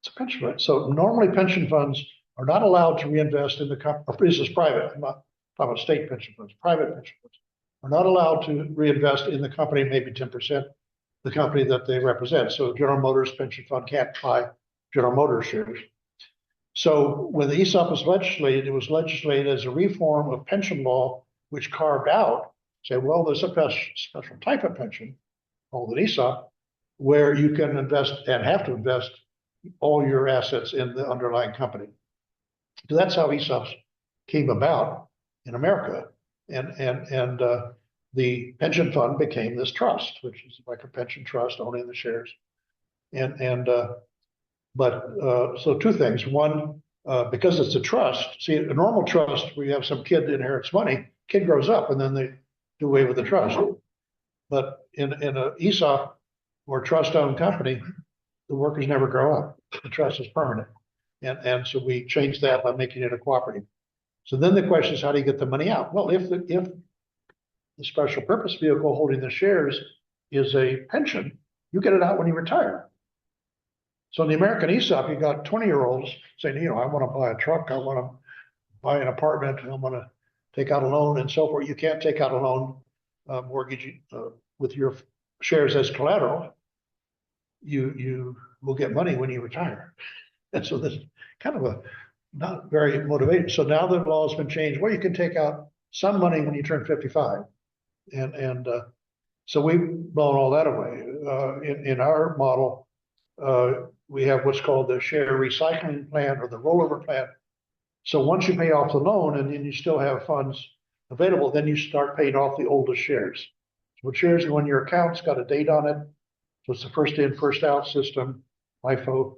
It's a pension fund. So normally pension funds are not allowed to reinvest in the company. This is private. I'm not talking about state pension funds. Private pension funds are not allowed to reinvest in the company, maybe 10%, the company that they represent. So General Motors pension fund can't buy General Motors shares. So when the ESOP was legislated, it was legislated as a reform of pension law, which carved out, say, well, there's a special type of pension called an ESOP, where you can invest and have to invest all your assets in the underlying company. So that's how ESOPs came about. in America. And the pension fund became this trust, which is like a pension trust owning the shares. So two things. One, because it's a trust, see, a normal trust where you have some kid that inherits money, kid grows up and then they do away with the trust. But in an ESOP or trust-owned company, the workers never grow up. The trust is permanent. And so we changed that by making it a cooperative. So then the question is, how do you get the money out? Well, if the special purpose vehicle holding the shares is a pension, you get it out when you retire. So in the American ESOP, you got 20-year-olds saying, I want to buy a truck, I want to buy an apartment, I want to take out a loan and so forth. You can't take out a loan mortgage with your shares as collateral. You will get money when you retire. And so this kind of a not very motivating. So now the law has been changed. Well, you can take out some money when you turn 55. So we've blown all that away. In our model, we have what's called the share recycling plan or the rollover plan. So once you pay off the loan and then you still have funds available, then you start paying off the oldest shares. So shares go in your account's got a date on it. So it's the first in, first out system, FIFO.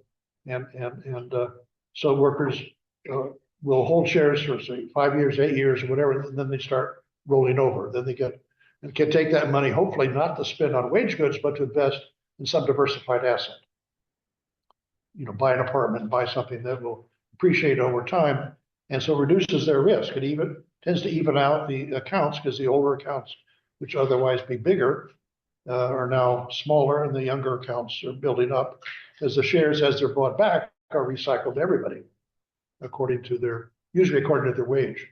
So workers will hold shares for say 5 years, 8 years, or whatever, and then they start rolling over. Then they can take that money, hopefully not to spend on wage goods, but to invest in some diversified asset. Buy an apartment, buy something that will appreciate over time, and so reduces their risk. It even tends to even out the accounts because the older accounts, which otherwise be bigger, are now smaller, and the younger accounts are building up as the shares, as they're bought back, are recycled to everybody usually according to their wage.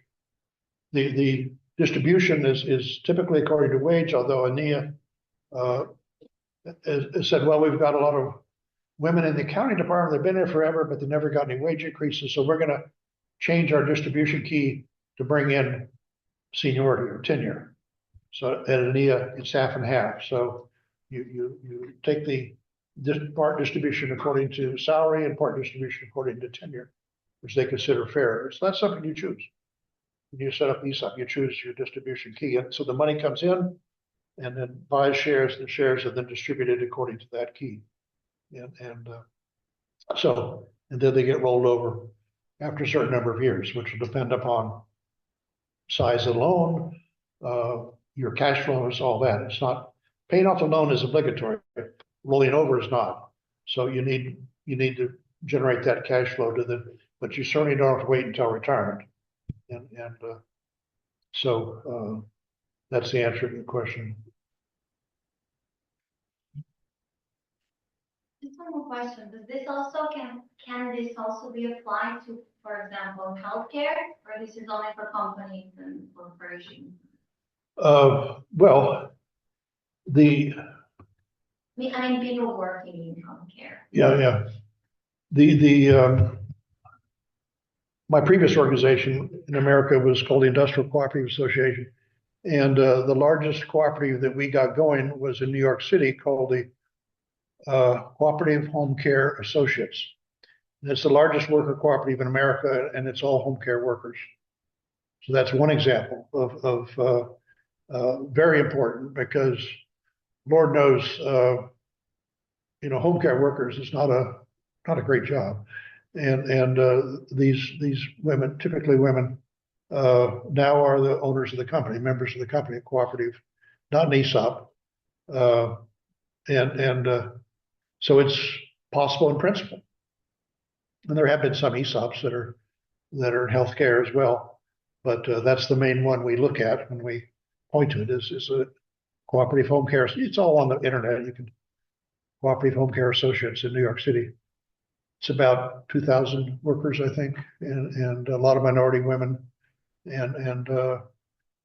The distribution is typically according to wage, although ANIA has said, well, we've got a lot of women in the accounting department, they've been there forever, but they never got any wage increases. So we're going to change our distribution key to bring in seniority or tenure. So at ANIA, it's half and half. So you take the part distribution according to salary and part distribution according to tenure, which they consider fair. So that's something you choose. When you set up ESOP, you choose your distribution key. And so the money comes in and then buys shares, the shares are then distributed according to that key. And then they get rolled over after a certain number of years, which will depend upon size of the loan, your cash flows, all that. It's not paying off the loan is obligatory. Rolling over is not. So you need to generate that cash flow but you certainly don't have to wait until retirement. So that's the answer to the question. Just one more question. Does this also can this also be applied to, for example, healthcare, or this is only for companies and corporations? Well, I mean, people working in healthcare. Yeah. My previous organization in America was called the Industrial Cooperative Association. And the largest cooperative that we got going was in New York City called the Cooperative Home Care Associates. And it's the largest worker cooperative in America, and it's all home care workers. So that's one example of very important, because Lord knows, home care workers is not a great job. And these women, typically women, now are the owners of the company, members of the company, cooperative, not an ESOP. So it's possible in principle. And there have been some ESOPs that are in healthcare as well, but that's the main one we look at when we point to it is a cooperative home care. It's all on the internet. You can Cooperative Home Care Associates in New York City. It's about 2,000 workers, I think, and a lot of minority women, and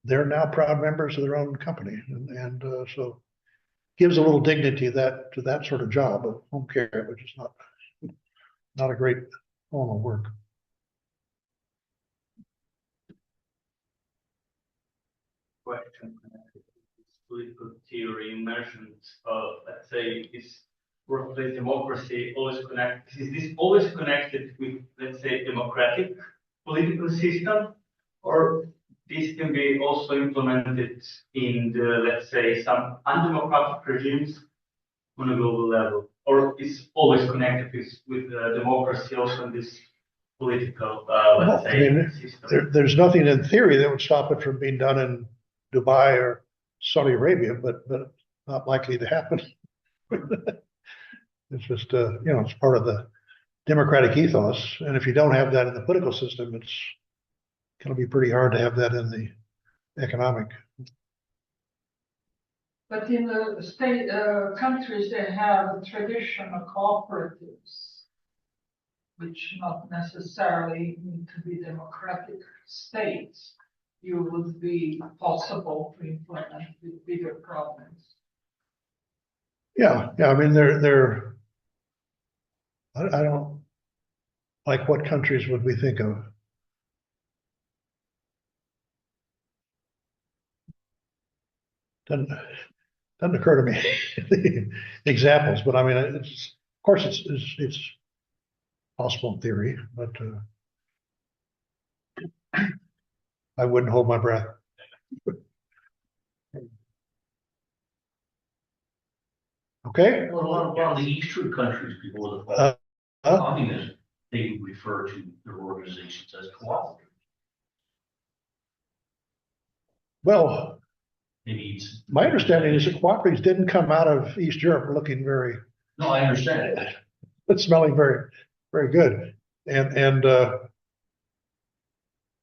they're now proud members of their own company, and so gives a little dignity to that sort of job of home care, which is not a great form of work. Question political theory. You mentioned, let's say, is workplace democracy always connected? Is this always connected with, let's say, democratic political system, or this can be also implemented in the, let's say, some undemocratic regimes on a global level, or is always connected with democracy also in this political, let's I say, mean, system? there's nothing in theory that would stop it from being done in Dubai or Saudi Arabia, but not likely to happen. It's just, it's part of the democratic ethos. And if you don't have that in the political system, it's going to be pretty hard to have that in the economic. But in the state, countries, they have traditional cooperatives, which not necessarily need to be democratic states. You would be possible to implement with bigger problems. Yeah. I mean, I don't like what countries would we think of? Doesn't occur to me the examples, but I mean, of course, it's possible in theory, but I wouldn't hold my breath. Okay. Well, a lot of the Eastern countries before the Uh, fall of communism, they would refer to their organizations as cooperatives. Well, Maybe it's. my understanding is that cooperatives didn't come out of East Europe looking very, No, I understand it. but smelling very, very good. And I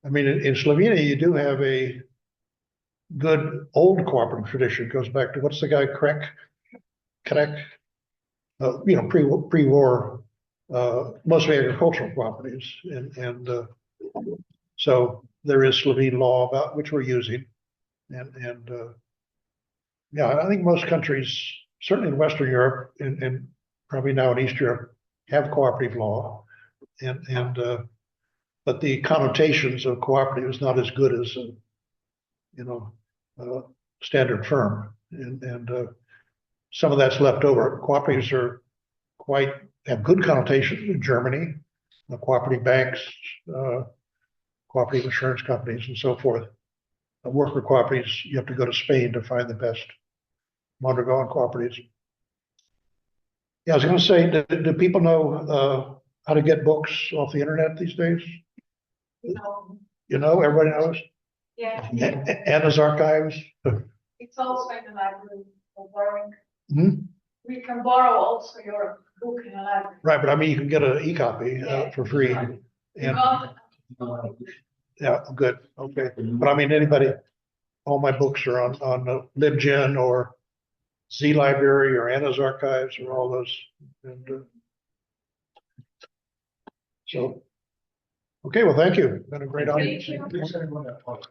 mean, in Slovenia, you do have a good old cooperative tradition. It goes back to, what's the guy, Krek? Pre-war, mostly agricultural cooperatives. And so there is Slovene law about which we're using. And yeah, I think most countries, certainly in Western Europe and probably now in East Europe, have cooperative law. But the connotations of cooperative is not as good as a standard firm. And some of that's left over. Cooperatives have good connotations in Germany, cooperative banks, cooperative insurance companies, and so forth. Worker cooperatives, you have to go to Spain to find the best Mondragon cooperatives. Yeah, I was going to say, do people know how to get books off the internet these days? Everybody knows. Yeah. Anna's archives. It's also in the library for borrowing. Hmm? We can borrow also your book in a library. Right, but I mean, you can get an e-copy for free. And yeah, good. Okay. But I mean, all my books are on LibGen or Z Library or Anna's archives or all those. And so, okay, well, thank you. Been a great audience. Thank you.